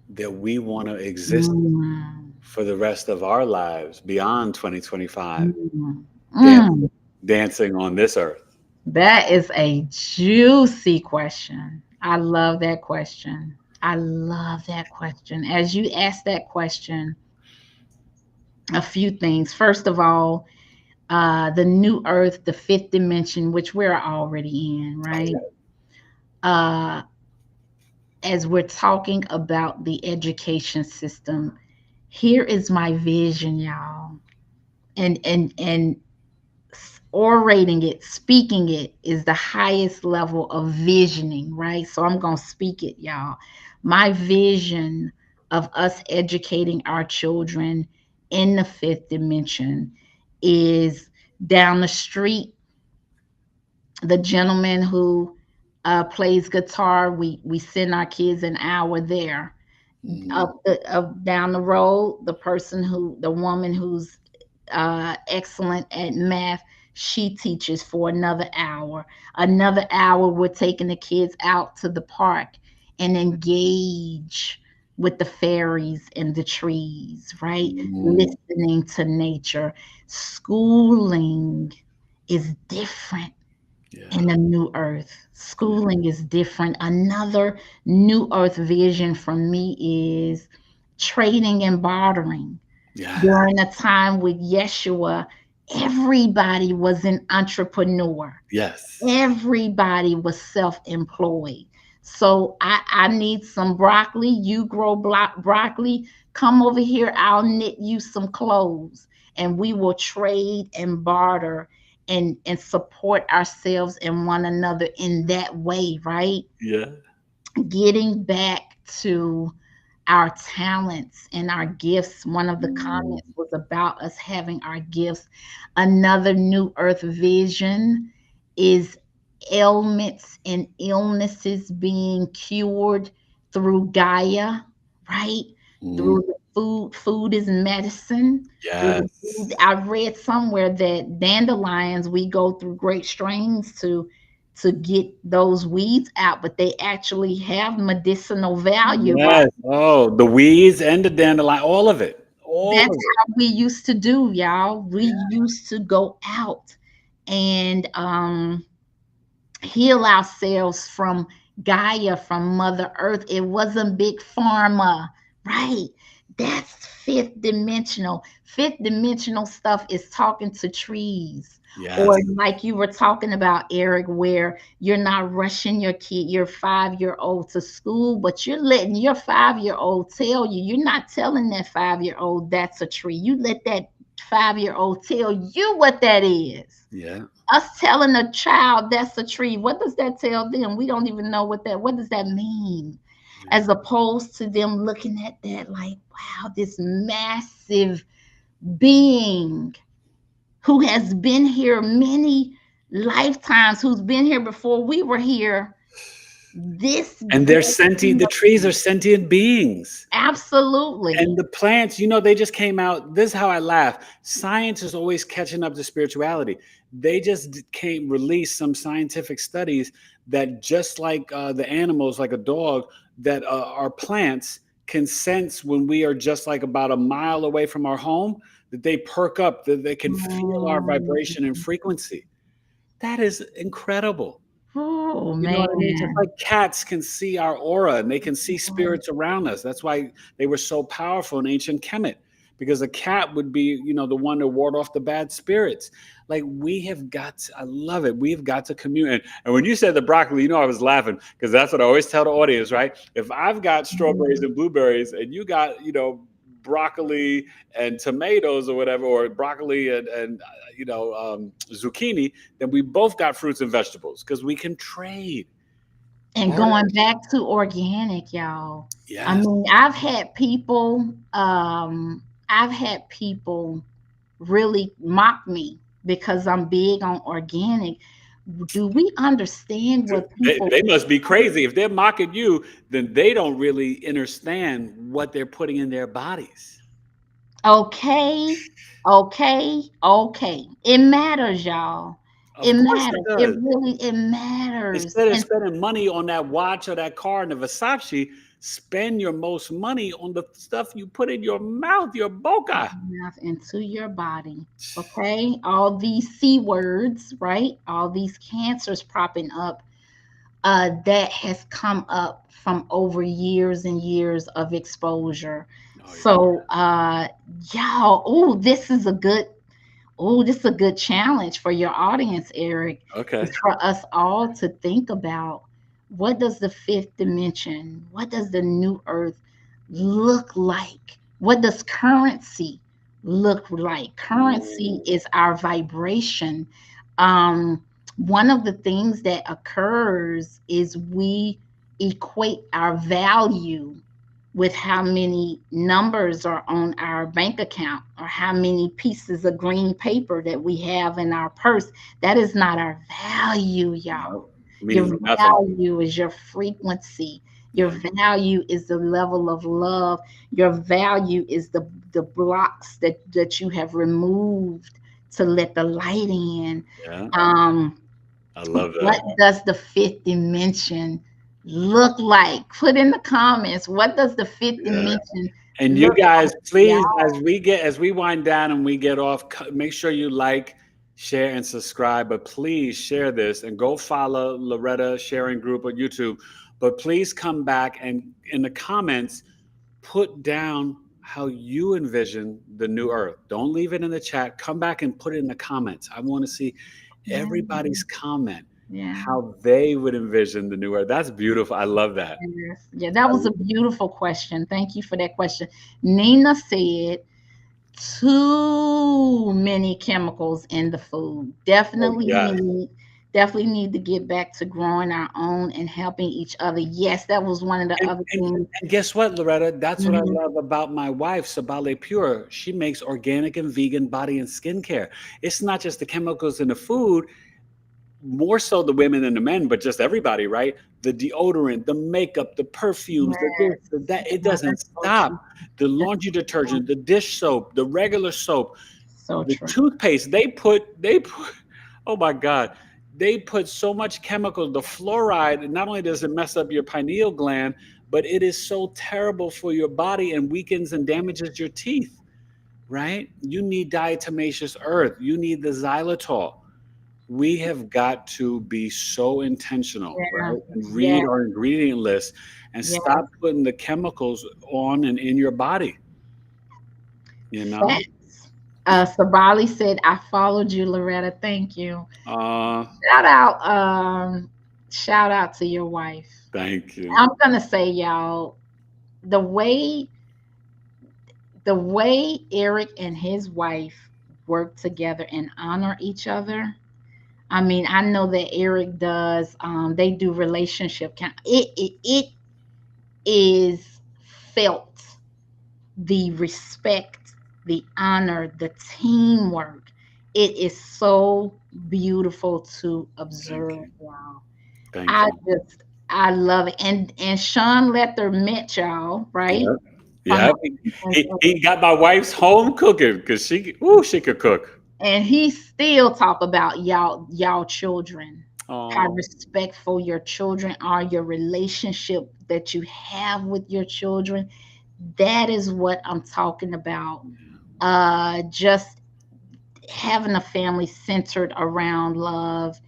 Speaker 1: that we want to exist
Speaker 2: Mm.
Speaker 1: for the rest of our lives beyond 2025,
Speaker 2: Mm.
Speaker 1: dancing,
Speaker 2: Mm.
Speaker 1: dancing on this earth.
Speaker 2: That is a juicy question. I love that question. I love that question. As you ask that question, a few things. First of all, the new earth, the fifth dimension, which we're already in, right?
Speaker 1: Okay.
Speaker 2: Uh, as we're talking about the education system, here is my vision, y'all. And orating it, speaking it is the highest level of visioning, right? So I'm going to speak it, y'all. My vision of us educating our children in the fifth dimension is down the street, the gentleman who plays guitar, we send our kids an hour there.
Speaker 1: Mhm.
Speaker 2: Up down the road, the woman who's excellent at math, she teaches for another hour. Another hour, we're taking the kids out to the park and engage with the fairies and the trees, right?
Speaker 1: Mhm.
Speaker 2: Listening to nature. Schooling is different
Speaker 1: Yeah.
Speaker 2: in the new earth. Schooling is different. Another new earth vision for me is trading and bartering.
Speaker 1: Yeah.
Speaker 2: During a time with Yeshua, everybody was an entrepreneur.
Speaker 1: Yes.
Speaker 2: Everybody was self-employed. So I need some broccoli. You grow broccoli. Come over here. I'll knit you some clothes, and we will trade and barter and support ourselves and one another in that way, right?
Speaker 1: Yeah.
Speaker 2: Getting back to our talents and our gifts. One of the
Speaker 1: Mm.
Speaker 2: comments was about us having our gifts. Another new earth vision is ailments and illnesses being cured through Gaia, right?
Speaker 1: Mm.
Speaker 2: Through the food. Food is medicine. Through the food.
Speaker 1: Yes.
Speaker 2: I read somewhere that dandelions, we go through great strains to get those weeds out, but they actually have medicinal value, right?
Speaker 1: Yes. Oh, the weeds and the dandelion, all of it. All
Speaker 2: That's
Speaker 1: of it.
Speaker 2: how we used to do, y'all. We
Speaker 1: Yeah.
Speaker 2: used to go out and heal ourselves from Gaia, from Mother Earth. It wasn't big pharma, right? That's fifth dimensional. Fifth dimensional stuff is talking to trees. Or
Speaker 1: Yes.
Speaker 2: like you were talking about, Eric, where you're not rushing your kid, your 5 year old to school, but you're letting your 5 year old tell you. You're not telling that 5 year old that's a tree. You let that 5 year old tell you what that is.
Speaker 1: Yeah.
Speaker 2: Us telling a child that's a tree, what does that tell them? We don't even know what does that mean?
Speaker 1: Yeah.
Speaker 2: As opposed to them looking at that like, wow, this massive being who has been here many lifetimes, who's been here before we were here, This
Speaker 1: And they're sentient. The trees are sentient beings.
Speaker 2: absolutely.
Speaker 1: And the plants, they just came out. This is how I laugh. Science is always catching up to spirituality. They just came release some scientific studies that just like the animals, like a dog, that our plants can sense when we are just like about a mile away from our home, that they perk up, that they can feel our
Speaker 2: Mm.
Speaker 1: vibration and frequency. That is incredible.
Speaker 2: Oh
Speaker 1: You know what I mean? Just
Speaker 2: man.
Speaker 1: like cats can see our aura and they can see spirits around us. That's why they were so powerful in ancient Kemet, because a cat would be, the one to ward off the bad spirits. Like we have got to, I love it. We've got to commune. And when you said the broccoli, I was laughing because that's what I always tell the audience, right? If I've got strawberries and blueberries and you got, broccoli and tomatoes or whatever, or broccoli and zucchini, then we both got fruits and vegetables because we can trade.
Speaker 2: And
Speaker 1: Barter.
Speaker 2: going back to organic, y'all. I
Speaker 1: Yes.
Speaker 2: mean, I've had people really mock me because I'm big on organic. Do we understand what
Speaker 1: They,
Speaker 2: people
Speaker 1: they must be crazy. If they're mocking you, then they don't really understand what they're putting in their bodies.
Speaker 2: okay, okay. It matters, y'all. It
Speaker 1: Of course it
Speaker 2: matters. It
Speaker 1: does.
Speaker 2: really it matters.
Speaker 1: Instead of
Speaker 2: And
Speaker 1: spending money on that watch or that car and the Versace, spend your most money on the stuff you put in your mouth, your boca.
Speaker 2: mouth into your body. Okay, all these C words, right? All these cancers popping up, that has come up from over years and years of exposure.
Speaker 1: Oh yeah.
Speaker 2: So, y'all, this is a good challenge for your audience, Eric, is
Speaker 1: Okay.
Speaker 2: for us all to think about, what does the fifth dimension, what does the new earth look like? What does currency look like? Currency
Speaker 1: Ooh,
Speaker 2: is our vibration. One of the things that occurs is we equate our value with how many numbers are on our bank account or how many pieces of green paper that we have in our purse. That is not our value, y'all.
Speaker 1: no,
Speaker 2: Your
Speaker 1: means nothing.
Speaker 2: value is your frequency. Your
Speaker 1: Yeah.
Speaker 2: value is the level of love. Your value is the blocks that you have removed to let the light in.
Speaker 1: Yeah.
Speaker 2: Um,
Speaker 1: I love
Speaker 2: what
Speaker 1: that.
Speaker 2: does the fifth dimension look like? Put in the comments. What does the fifth
Speaker 1: Yeah.
Speaker 2: dimension
Speaker 1: And you
Speaker 2: look
Speaker 1: guys,
Speaker 2: like? Yeah.
Speaker 1: please, as we wind down and we get off, make sure you like, share, and subscribe. But please share this and go follow Loretta Sharing Group on YouTube. But please come back and in the comments, put down how you envision the new earth. Don't leave it in the chat. Come back and put it in the comments. I want to see
Speaker 2: Yeah.
Speaker 1: everybody's comment,
Speaker 2: Yeah.
Speaker 1: how they would envision the new earth. That's beautiful. I love that.
Speaker 2: Yes. Yeah, that was a beautiful question. Thank you for that question. Nina said, too many chemicals in the food.
Speaker 1: Oh, yes.
Speaker 2: Definitely need to get back to growing our own and helping each other. Yes, that was one of the
Speaker 1: And,
Speaker 2: other
Speaker 1: and,
Speaker 2: things.
Speaker 1: and guess what, Loretta? That's what I
Speaker 2: Mhm.
Speaker 1: love about my wife, Sabale Pure. She makes organic and vegan body and skincare. It's not just the chemicals in the food, more so the women and the men, but just everybody, right? The deodorant, the makeup, the perfumes, the this,
Speaker 2: Yes.
Speaker 1: the that. It
Speaker 2: Yeah,
Speaker 1: doesn't
Speaker 2: that's so
Speaker 1: stop.
Speaker 2: true.
Speaker 1: The
Speaker 2: That's
Speaker 1: laundry detergent, the dish soap, the regular soap,
Speaker 2: so
Speaker 1: the
Speaker 2: true.
Speaker 1: toothpaste. They put. Oh my God. They put so much chemical. The fluoride, not only does it mess up your pineal gland, but it is so terrible for your body and weakens and damages your teeth, right? You need diatomaceous earth. You need the xylitol. We have got to be so intentional,
Speaker 2: Yeah.
Speaker 1: right? And
Speaker 2: Yeah.
Speaker 1: read our ingredient list and
Speaker 2: Yeah.
Speaker 1: stop putting the chemicals on and in your body, you know?
Speaker 2: Facts. Sabali said, I followed you, Loretta. Thank you.
Speaker 1: Uh,
Speaker 2: Shout out, shout out to your wife.
Speaker 1: thank you.
Speaker 2: I'm gonna say, y'all, the way the way Eric and his wife work together and honor each other. I mean, I know that Eric does. They do relationship. It is felt, the respect, the honor, the teamwork. It is so beautiful to
Speaker 1: Thank
Speaker 2: observe,
Speaker 1: you.
Speaker 2: y'all.
Speaker 1: Thank
Speaker 2: I
Speaker 1: you.
Speaker 2: just I love it. And Sean Lether met y'all, right?
Speaker 1: Yeah.
Speaker 2: From
Speaker 1: Yeah. He got my wife's home cooking because she could cook.
Speaker 2: and he still talk about y'all children, how
Speaker 1: Oh,
Speaker 2: respectful your children are, your relationship that you have with your children. That is what I'm talking about. Just having a family centered around love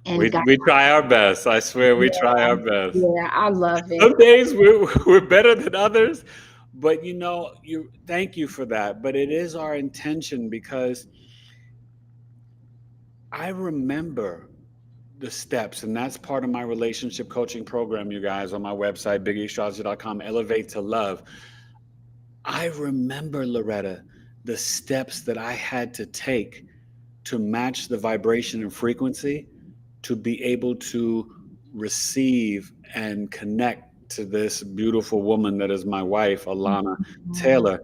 Speaker 2: and God.
Speaker 1: we try our best. I swear we try
Speaker 2: Yeah,
Speaker 1: our best.
Speaker 2: yeah, I love it.
Speaker 1: Some days we're better than others, but you thank you for that. But it is our intention because I remember the steps, and that's part of my relationship coaching program, you guys, on my website, BigEAstrology.com, Elevate to Love. I remember, Loretta, the steps that I had to take to match the vibration and frequency to be able to receive and connect to this beautiful woman that is my wife, Alana
Speaker 2: Mhm.
Speaker 1: Taylor.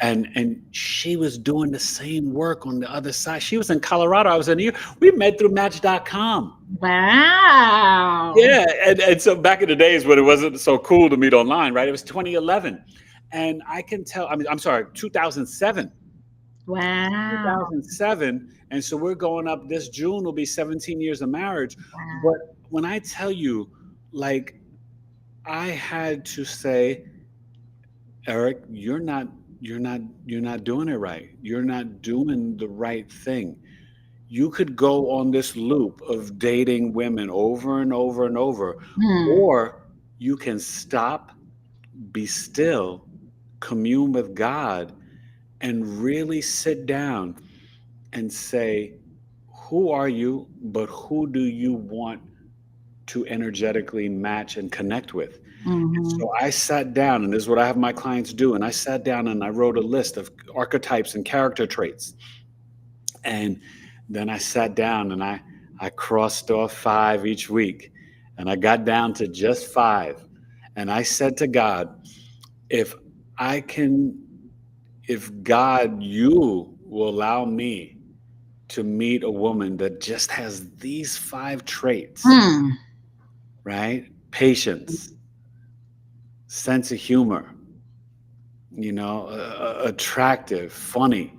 Speaker 1: And she was doing the same work on the other side. She was in Colorado. I was in New York. We met through Match.com.
Speaker 2: Wow.
Speaker 1: Yeah. And so back in the days when it wasn't so cool to meet online, right? It was 2011. And I can tell, I mean, I'm sorry, 2007.
Speaker 2: Wow.
Speaker 1: 2007. And so we're going up this June will be 17 years of marriage. But
Speaker 2: Wow.
Speaker 1: when I tell you, like, I had to say, Eric, you're not doing it right. You're not doing the right thing. You could go on this loop of dating women over and over and over,
Speaker 2: Hmm.
Speaker 1: or you can stop, be still, commune with God, and really sit down and say, who are you, but who do you want to energetically match and connect with? And
Speaker 2: Mhm.
Speaker 1: so I sat down, and this is what I have my clients do. And I sat down and I wrote a list of archetypes and character traits. And then I sat down and I crossed off 5 each week. And I got down to just 5. And I said to God, if I can, if God, you will allow me to meet a woman that just has these 5 traits,
Speaker 2: Hmm.
Speaker 1: right? Patience, sense of humor, attractive, funny,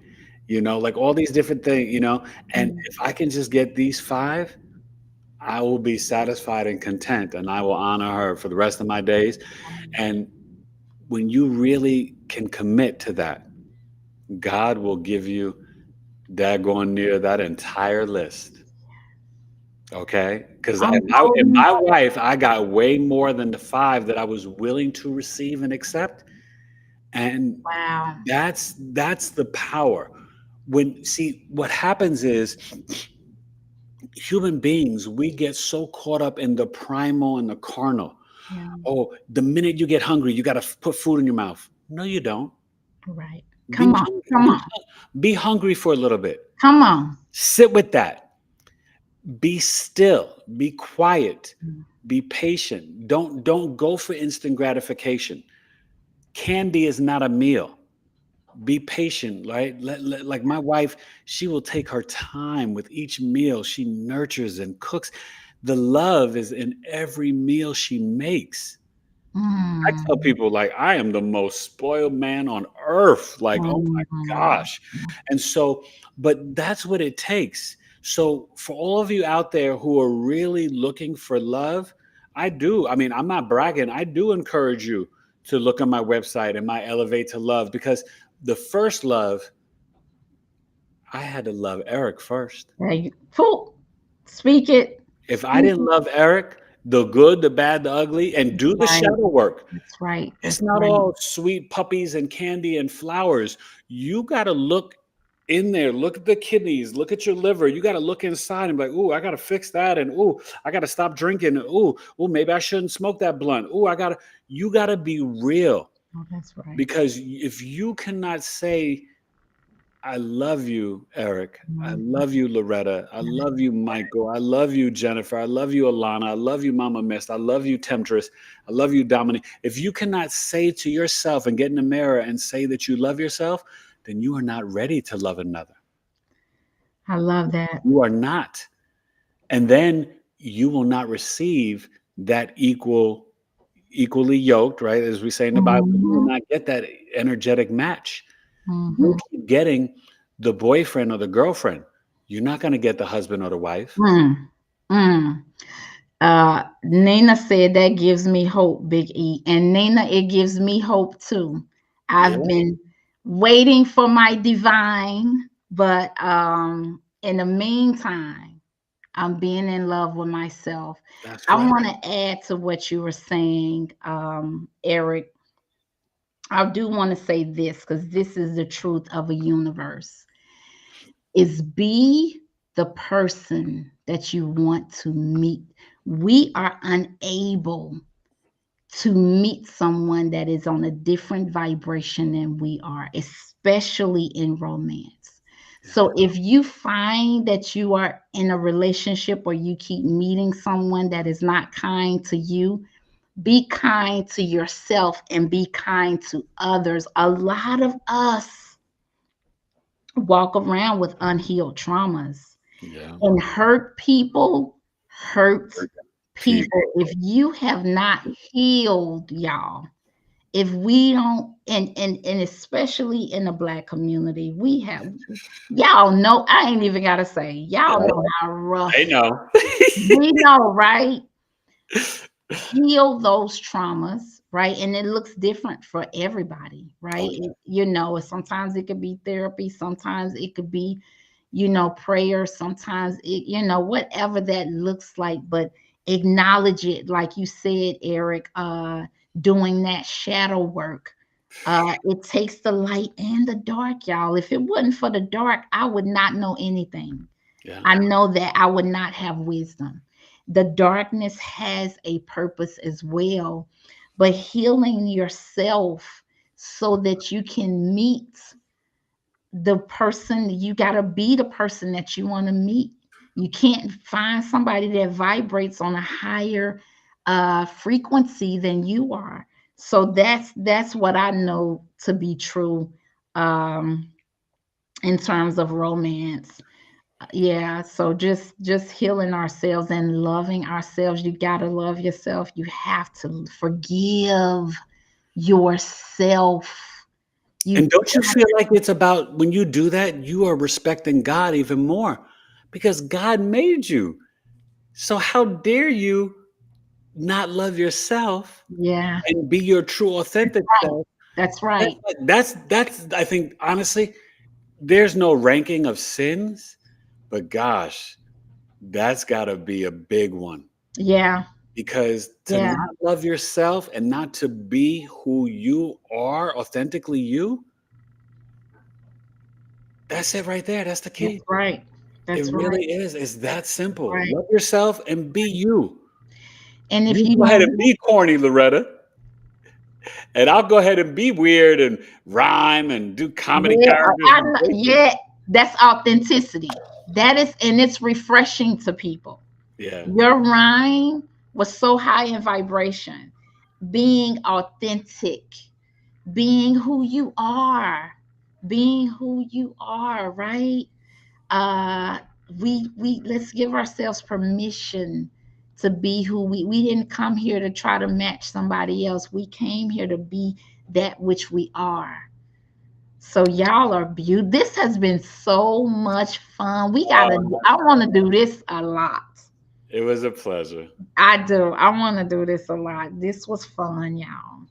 Speaker 1: like all these different things, and
Speaker 2: Hmm.
Speaker 1: if I can just get these 5, I will be satisfied and content, and I will honor her for the rest of my days. And when you really can commit to that, God will give you daggone near that entire list. Okay, because
Speaker 2: I'm
Speaker 1: in
Speaker 2: holding.
Speaker 1: my wife, I got way more than the 5 that I was willing to receive and accept, and
Speaker 2: Wow.
Speaker 1: that's the power. When see what happens is human beings, we get so caught up in the primal and the carnal.
Speaker 2: Yeah.
Speaker 1: Oh, the minute you get hungry, you got to put food in your mouth. No, you don't.
Speaker 2: Right.
Speaker 1: Be
Speaker 2: Come on.
Speaker 1: hungry.
Speaker 2: Come on.
Speaker 1: Be hungry for a little bit.
Speaker 2: Come on.
Speaker 1: Sit with that. Be still. Be quiet.
Speaker 2: Mm.
Speaker 1: Be patient. Don't go for instant gratification. Candy is not a meal. Be patient, right? Like my wife, she will take her time with each meal. She nurtures and cooks. The love is in every meal she makes. I tell
Speaker 2: Mm.
Speaker 1: people like I am the most spoiled man on earth. Like, oh my
Speaker 2: Mhm.
Speaker 1: gosh. And so, but that's what it takes. So for all of you out there who are really looking for love, I do. I mean, I'm not bragging. I do encourage you to look on my website and my Elevate to Love because the first love, I had to love Eric first.
Speaker 2: There you Pooh. Speak it.
Speaker 1: If I
Speaker 2: Speak
Speaker 1: didn't
Speaker 2: it.
Speaker 1: love Eric, the good, the bad, the ugly, and do the
Speaker 2: Right.
Speaker 1: shadow work,
Speaker 2: That's right.
Speaker 1: it's
Speaker 2: That's
Speaker 1: not
Speaker 2: right.
Speaker 1: all sweet puppies and candy and flowers. You got to look in there, look at the kidneys, look at your liver. You got to look inside and be like, "Ooh, I got to fix that." And, "Ooh, I got to stop drinking." Ooh, maybe I shouldn't smoke that blunt. You got to be real
Speaker 2: Oh, that's right.
Speaker 1: because if you cannot say I love you, Eric. I
Speaker 2: Mhm.
Speaker 1: love you, Loretta. I love you, Michael. I love you, Jennifer. I love you, Alana. I love you, Mama Mist. I love you, Temptress. I love you, Dominic. If you cannot say to yourself and get in the mirror and say that you love yourself, then you are not ready to love another.
Speaker 2: I love that.
Speaker 1: You are not. And then you will not receive that equally yoked, right? As we say in the Bible, you will
Speaker 2: Mhm.
Speaker 1: not get that energetic match. You'll
Speaker 2: Mhm.
Speaker 1: keep getting the boyfriend or the girlfriend. You're not going to get the husband or the wife.
Speaker 2: Mm. Mm. Nina said that gives me hope, Big E. And Nina, it gives me hope too. I've
Speaker 1: Yeah,
Speaker 2: been waiting for my divine, but in the meantime, I'm being in love with myself.
Speaker 1: that's
Speaker 2: I
Speaker 1: right.
Speaker 2: want to add to what you were saying, Eric. I do want to say this because this is the truth of a universe. Is be the person that you want to meet. We are unable to meet someone that is on a different vibration than we are, especially in romance.
Speaker 1: Yeah,
Speaker 2: So if you find that you are in a relationship or you keep meeting someone that is not kind to you, be kind to yourself and be kind to others. A lot of us walk around with unhealed traumas
Speaker 1: yeah.
Speaker 2: and hurt
Speaker 1: People.
Speaker 2: people. If you have not healed, y'all, if we don't, and especially in the black community, we have, y'all know, I ain't even gotta say, y'all
Speaker 1: Yeah,
Speaker 2: know how
Speaker 1: I
Speaker 2: rough
Speaker 1: know.
Speaker 2: we know, right? Heal those traumas, right? And it looks different for everybody, right?
Speaker 1: Oh yeah,
Speaker 2: Sometimes it could be therapy, sometimes it could be, prayer, sometimes whatever that looks like, but acknowledge it, like you said, Eric, doing that shadow work. It takes the light and the dark, y'all. If it wasn't for the dark, I would not know anything.
Speaker 1: yeah.
Speaker 2: I know that I would not have wisdom. The darkness has a purpose as well, but healing yourself so that you can meet the person, you got to be the person that you want to meet. You can't find somebody that vibrates on a higher frequency than you are. So that's what I know to be true, um, in terms of romance. Yeah, so just healing ourselves and loving ourselves. You got to love yourself. You have to forgive yourself. You
Speaker 1: And don't you feel like it's about when you do that, you are respecting God even more because God made you. So how dare you not love yourself
Speaker 2: Yeah,
Speaker 1: and be your true authentic
Speaker 2: right.
Speaker 1: self?
Speaker 2: That's right.
Speaker 1: That's I think honestly, there's no ranking of sins, but gosh, that's got to be a big one
Speaker 2: Yeah,
Speaker 1: because to
Speaker 2: yeah,
Speaker 1: not love yourself and not to be who you are, authentically you, that's it right there. That's the
Speaker 2: that's
Speaker 1: key.
Speaker 2: right.
Speaker 1: It
Speaker 2: That's right.
Speaker 1: really is. It's that simple.
Speaker 2: Right.
Speaker 1: Love yourself and be you.
Speaker 2: And if
Speaker 1: You
Speaker 2: you
Speaker 1: go ahead
Speaker 2: don't,
Speaker 1: and be corny, Loretta, and I'll go ahead and be weird and rhyme and do comedy
Speaker 2: yeah,
Speaker 1: characters and basic.
Speaker 2: yeah, that's authenticity. That is, and it's refreshing to people.
Speaker 1: Yeah,
Speaker 2: Your rhyme was so high in vibration, being authentic, being who you are, being who you are, right? uh we let's give ourselves permission to be who we didn't come here to try to match somebody else. We came here to be that which we are. So y'all are beautiful. This has been so much fun.
Speaker 1: my
Speaker 2: I want to
Speaker 1: friend.
Speaker 2: do this a lot.
Speaker 1: It was a pleasure.
Speaker 2: I want to do this a lot. This was fun, y'all.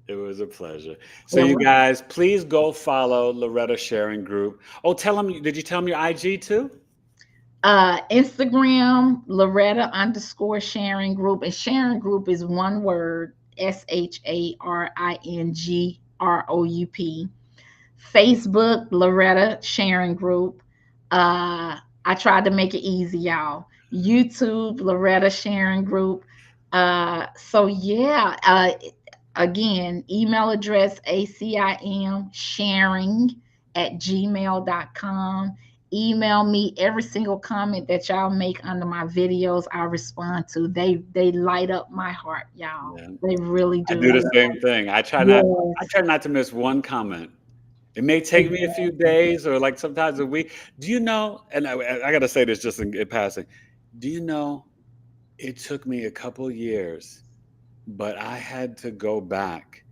Speaker 1: It was a pleasure. So
Speaker 2: It
Speaker 1: you
Speaker 2: was.
Speaker 1: guys, please go follow Loretta Sharing Group. Oh, tell them. Did you tell them your IG too?
Speaker 2: Instagram, Loretta underscore sharing group. And sharing group is one word, SHARINGROUP. Facebook, Loretta sharing group. I tried to make it easy, y'all. YouTube, Loretta sharing group. So yeah, again, email address ACIM sharing at gmail.com. Email me every single comment that y'all make under my videos. I respond to. They light up my heart, y'all.
Speaker 1: Yeah,
Speaker 2: They really
Speaker 1: I
Speaker 2: do.
Speaker 1: do the same thing. I try not. I
Speaker 2: Yes.
Speaker 1: try not to miss one comment. It may take me a few days or like sometimes a week. Do you know? And I got to say this just in passing. Do you know it took me a couple years, but I had to go back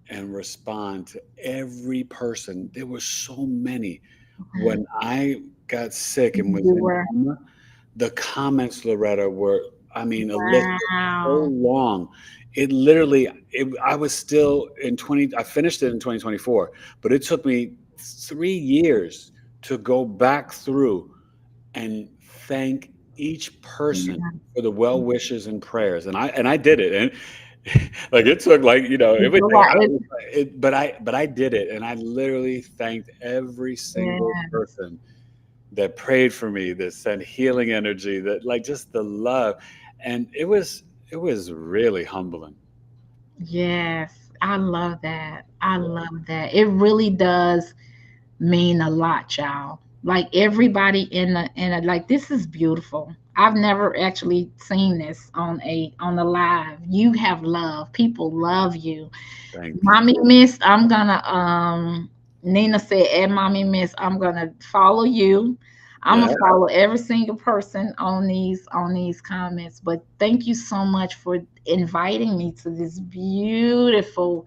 Speaker 1: and respond to every person. There were so many.
Speaker 2: Okay.
Speaker 1: When I got sick and was
Speaker 2: You
Speaker 1: in
Speaker 2: were.
Speaker 1: coma, the comments, Loretta, were, I mean, a list was so
Speaker 2: Wow.
Speaker 1: long. It literally, I was still in 20, I finished it in 2024, but it took me 3 years to go back through and thank each person
Speaker 2: Yeah.
Speaker 1: for the well wishes and prayers. And I did it. And like it took like,
Speaker 2: It's a
Speaker 1: everything
Speaker 2: lot.
Speaker 1: out it, but I did it. And I literally thanked every single
Speaker 2: Yeah.
Speaker 1: person that prayed for me, that sent healing energy, that like just the love. And it was really humbling.
Speaker 2: Yes. I love that. I love that. It really does mean a lot, y'all. Like everybody in a like this is beautiful. I've never actually seen this on a live. You have love. People love you.
Speaker 1: Thank you.
Speaker 2: Mommy Miss, I'm gonna Nina said, "And Mommy Miss, I'm gonna follow you. I'm
Speaker 1: Yeah.
Speaker 2: gonna follow every single person on these comments." But thank you so much for inviting me to this beautiful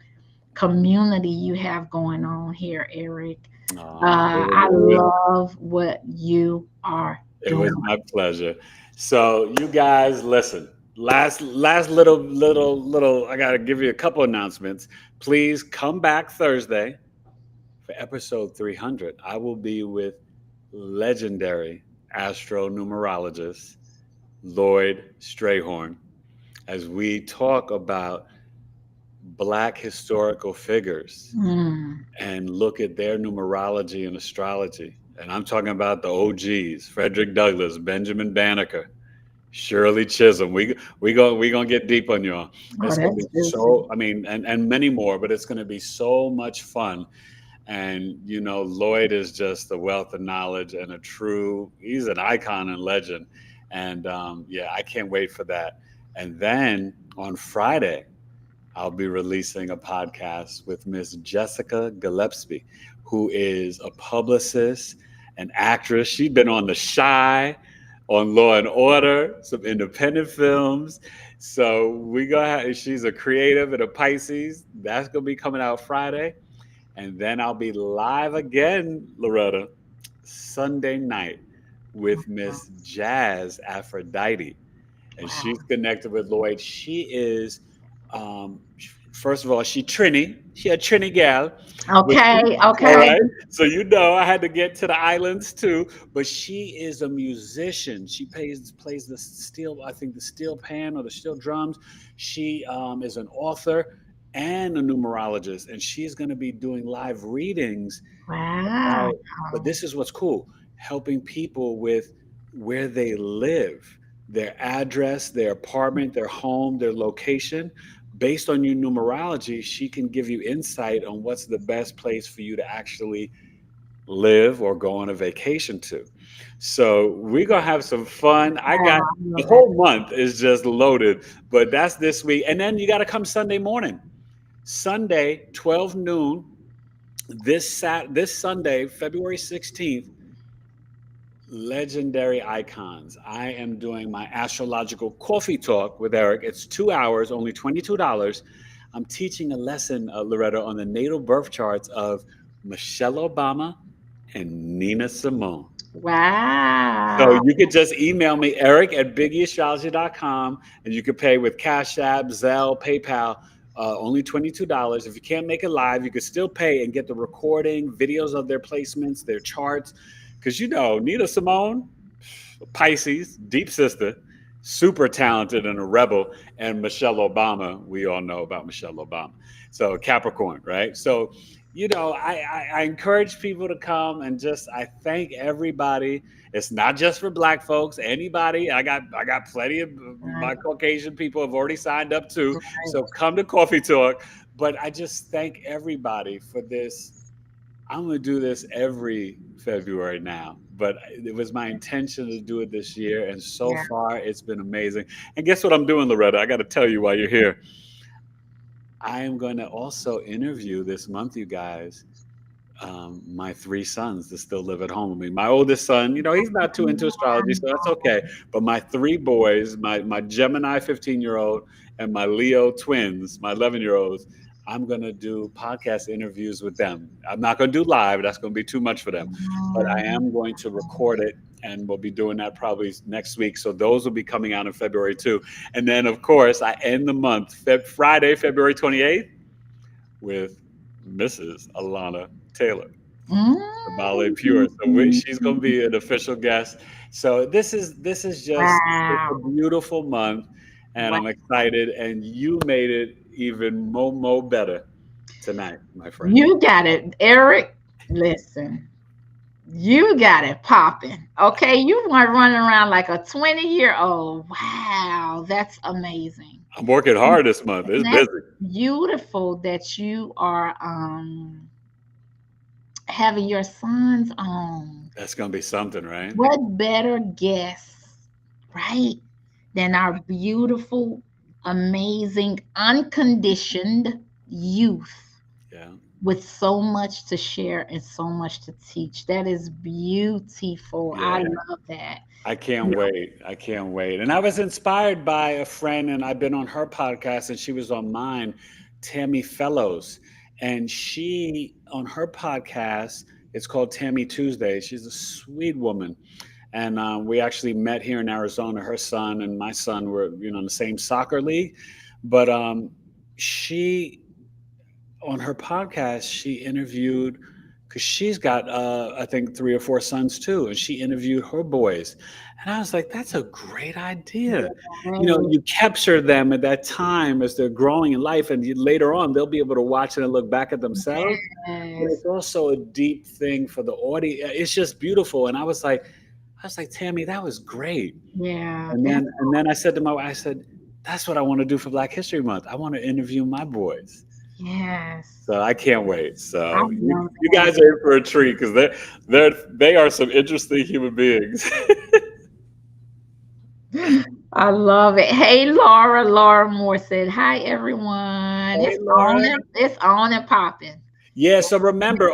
Speaker 2: community you have going on here, Eric. I love what you are
Speaker 1: It was
Speaker 2: doing.
Speaker 1: my pleasure. So you guys, listen. Last little. I gotta give you a couple announcements. Please come back Thursday for episode 300. I will be with legendary astronumerologist Lloyd Strayhorn as we talk about Black historical figures
Speaker 2: Mm,
Speaker 1: and look at their numerology and astrology. And I'm talking about the OGs: Frederick Douglass, Benjamin Banneker, Shirley Chisholm. We gonna get deep on y'all.
Speaker 2: oh,
Speaker 1: It's gonna be
Speaker 2: that's juicy.
Speaker 1: so. I mean, and many more, but it's gonna be so much fun. And Lloyd is just a wealth of knowledge and a true. He's an icon and legend. And yeah, I can't wait for that. And then on Friday, I'll be releasing a podcast with Miss Jessica Gillespie, who is a publicist, an actress. She's been on The Shy, on Law and Order, some independent films. So we gonna have. She's a creative and a Pisces. That's gonna be coming out Friday, and then I'll be live again, Loretta, Sunday night with Miss Jazz Aphrodite, and
Speaker 2: Wow.
Speaker 1: she's connected with Lloyd. She is, um, first of all, she Trini. She a Trini gal. But
Speaker 2: Okay,
Speaker 1: all
Speaker 2: okay.
Speaker 1: right. So I had to get to the islands too. But she is a musician. She plays the steel, I think the steel pan or the steel drums. She is an author and a numerologist, and she's going to be doing live readings
Speaker 2: Wow.
Speaker 1: about. But this is what's cool: helping people with where they live, their address, their apartment, their home, their location. Based on your numerology, she can give you insight on what's the best place for you to actually live or go on a vacation to. So we're gonna have some fun. I
Speaker 2: Wow.
Speaker 1: got
Speaker 2: I
Speaker 1: the
Speaker 2: love that.
Speaker 1: whole month is just loaded, but that's this week. And then you got to come Sunday morning. Sunday, 12 noon, this Sunday, February 16th, legendary icons. I am doing my astrological coffee talk with Eric. It's 2 hours, only $22. I'm teaching a lesson, Loretta, on the natal birth charts of Michelle Obama and Nina Simone. So
Speaker 2: Wow.
Speaker 1: you could just email me, Eric at BigEAstrology.com, and you could pay with Cash App, Zelle, PayPal, only $22. If you can't make it live, you could still pay and get the recording, videos of their placements, their charts. Because Nina Simone, Pisces, deep sister, super talented and a rebel, and Michelle Obama, we all know about Michelle Obama. So Capricorn, right? So, I encourage people to come and just I thank everybody. It's not just for Black folks. Anybody, I got plenty of my
Speaker 2: Right,
Speaker 1: Caucasian people have already signed up too.
Speaker 2: right.
Speaker 1: So come to Coffee Talk. But I just thank everybody for this. I'm going to do this every February now, but it was my intention to do it this year. And so
Speaker 2: Yeah.
Speaker 1: far, it's been amazing. And guess what I'm doing, Loretta? I got to tell you while you're here. I am going to also interview this month, you guys, my 3 sons that still live at home with me. My oldest son, he's not too into astrology, so that's okay. But my 3 boys, my Gemini 15-year-old and my Leo twins, my 11-year-olds, I'm going to do podcast interviews with them. I'm not going to do live. That's going to be too much for them. But I am going to record it, and we'll be doing that probably next week. So those will be coming out in February too. And then, of course, I end the month, Friday, February 28th, with Mrs. Alana Taylor, the Ballet Pure. So she's going to be an official guest. So this is just a beautiful month, and I'm excited. And you made it even more better tonight, my friend.
Speaker 2: You got it, Eric. Listen, you got it popping. Okay, you weren't running around like a 20-year-old. Wow, that's amazing.
Speaker 1: I'm working hard this month. It's busy.
Speaker 2: Beautiful that you are having your sons on.
Speaker 1: That's gonna be something, right?
Speaker 2: What better guest, right, than our beautiful, amazing, unconditioned youth?
Speaker 1: Yeah.
Speaker 2: With so much to share and so much to teach. That is beautiful.
Speaker 1: Yeah.
Speaker 2: I love that.
Speaker 1: I can't wait. I can't wait. And I was inspired by a friend, and I've been on her podcast, and she was on mine, Tammy Fellows. And she, on her podcast, it's called Tammy Tuesday. She's a sweet woman. And we actually met here in Arizona. Her son and my son were, in the same soccer league. But she, on her podcast, she interviewed, because she's got, I think, 3 or 4 sons too. And she interviewed her boys. And I was like, that's a great idea. You capture them at that time as they're growing in life. And later on, they'll be able to watch it and look back at themselves. Yes. But it's also a deep thing for the audience. It's just beautiful. And I was like, Tammy, that was great.
Speaker 2: Yeah.
Speaker 1: And then I said to my wife, I said, that's what I want to do for Black History Month. I want to interview my boys.
Speaker 2: Yes.
Speaker 1: So I can't wait. So you guys are in for a treat, because they are some interesting human beings.
Speaker 2: I love it. Hey, Laura. Laura Moore said, hi, everyone.
Speaker 1: Hey,
Speaker 2: it's on and popping.
Speaker 1: Yeah. So remember,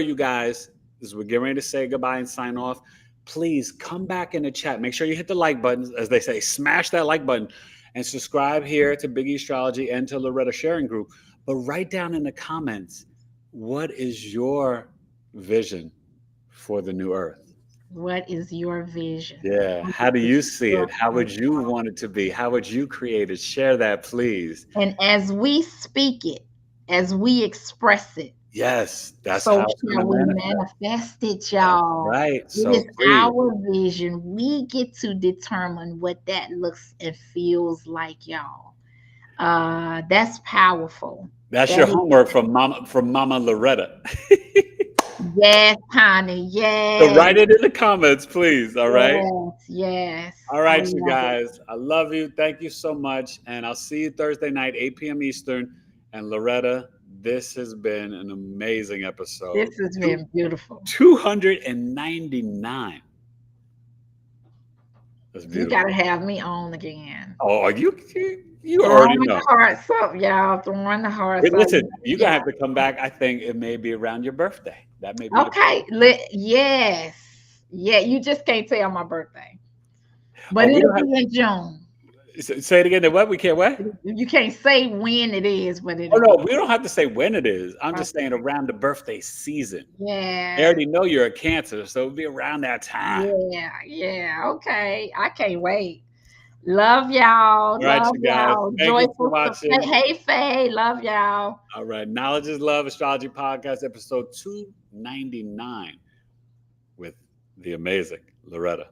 Speaker 1: you guys, as we're getting ready to say goodbye and sign off, please come back in the chat. Make sure you hit the like button, as they say, smash that like button, and subscribe here to Big E Astrology and to Loretta Sharing Group. But write down in the comments, what is your vision for the new earth?
Speaker 2: What is your vision?
Speaker 1: Yeah. How do you see it? How would you want it to be? How would you create it? Share that, please.
Speaker 2: And as we speak it, as we express it,
Speaker 1: yes, that's
Speaker 2: so
Speaker 1: how it's
Speaker 2: shall we manifest it, y'all.
Speaker 1: That's right. So
Speaker 2: it is our vision. We get to determine what that looks and feels like, y'all. That's powerful.
Speaker 1: That's your homework from Mama Loretta.
Speaker 2: Yes, honey. Yes.
Speaker 1: So write it in the comments, please. All right.
Speaker 2: Yes.
Speaker 1: All right, you guys. I love you. Thank you so much. And I'll see you Thursday night, 8 p.m. Eastern. And Loretta, this has been an amazing episode.
Speaker 2: This has been beautiful.
Speaker 1: 299. That's beautiful.
Speaker 2: You got to have me on again.
Speaker 1: Oh, you already know.
Speaker 2: Hearts up, y'all. Throwing the hearts up.
Speaker 1: Listen, you're going to have to come back. I think it may be around your birthday. That may be
Speaker 2: okay. Yes. Yeah, you just can't tell my birthday. But it'll be in June.
Speaker 1: Say it again. What? We can't what?
Speaker 2: You can't say when it is, but it.
Speaker 1: Oh no, we don't have to say when it is. I'm just saying around the birthday season.
Speaker 2: Yeah.
Speaker 1: I already know you're a Cancer, so it'll be around that time.
Speaker 2: Yeah. Okay. I can't wait. Love y'all.
Speaker 1: All right,
Speaker 2: love
Speaker 1: you guys.
Speaker 2: y'all.
Speaker 1: Thank you for watching.
Speaker 2: Hey, Faye. Love y'all.
Speaker 1: All right. Knowledge is Love Astrology Podcast, episode 299 with the amazing Loretta.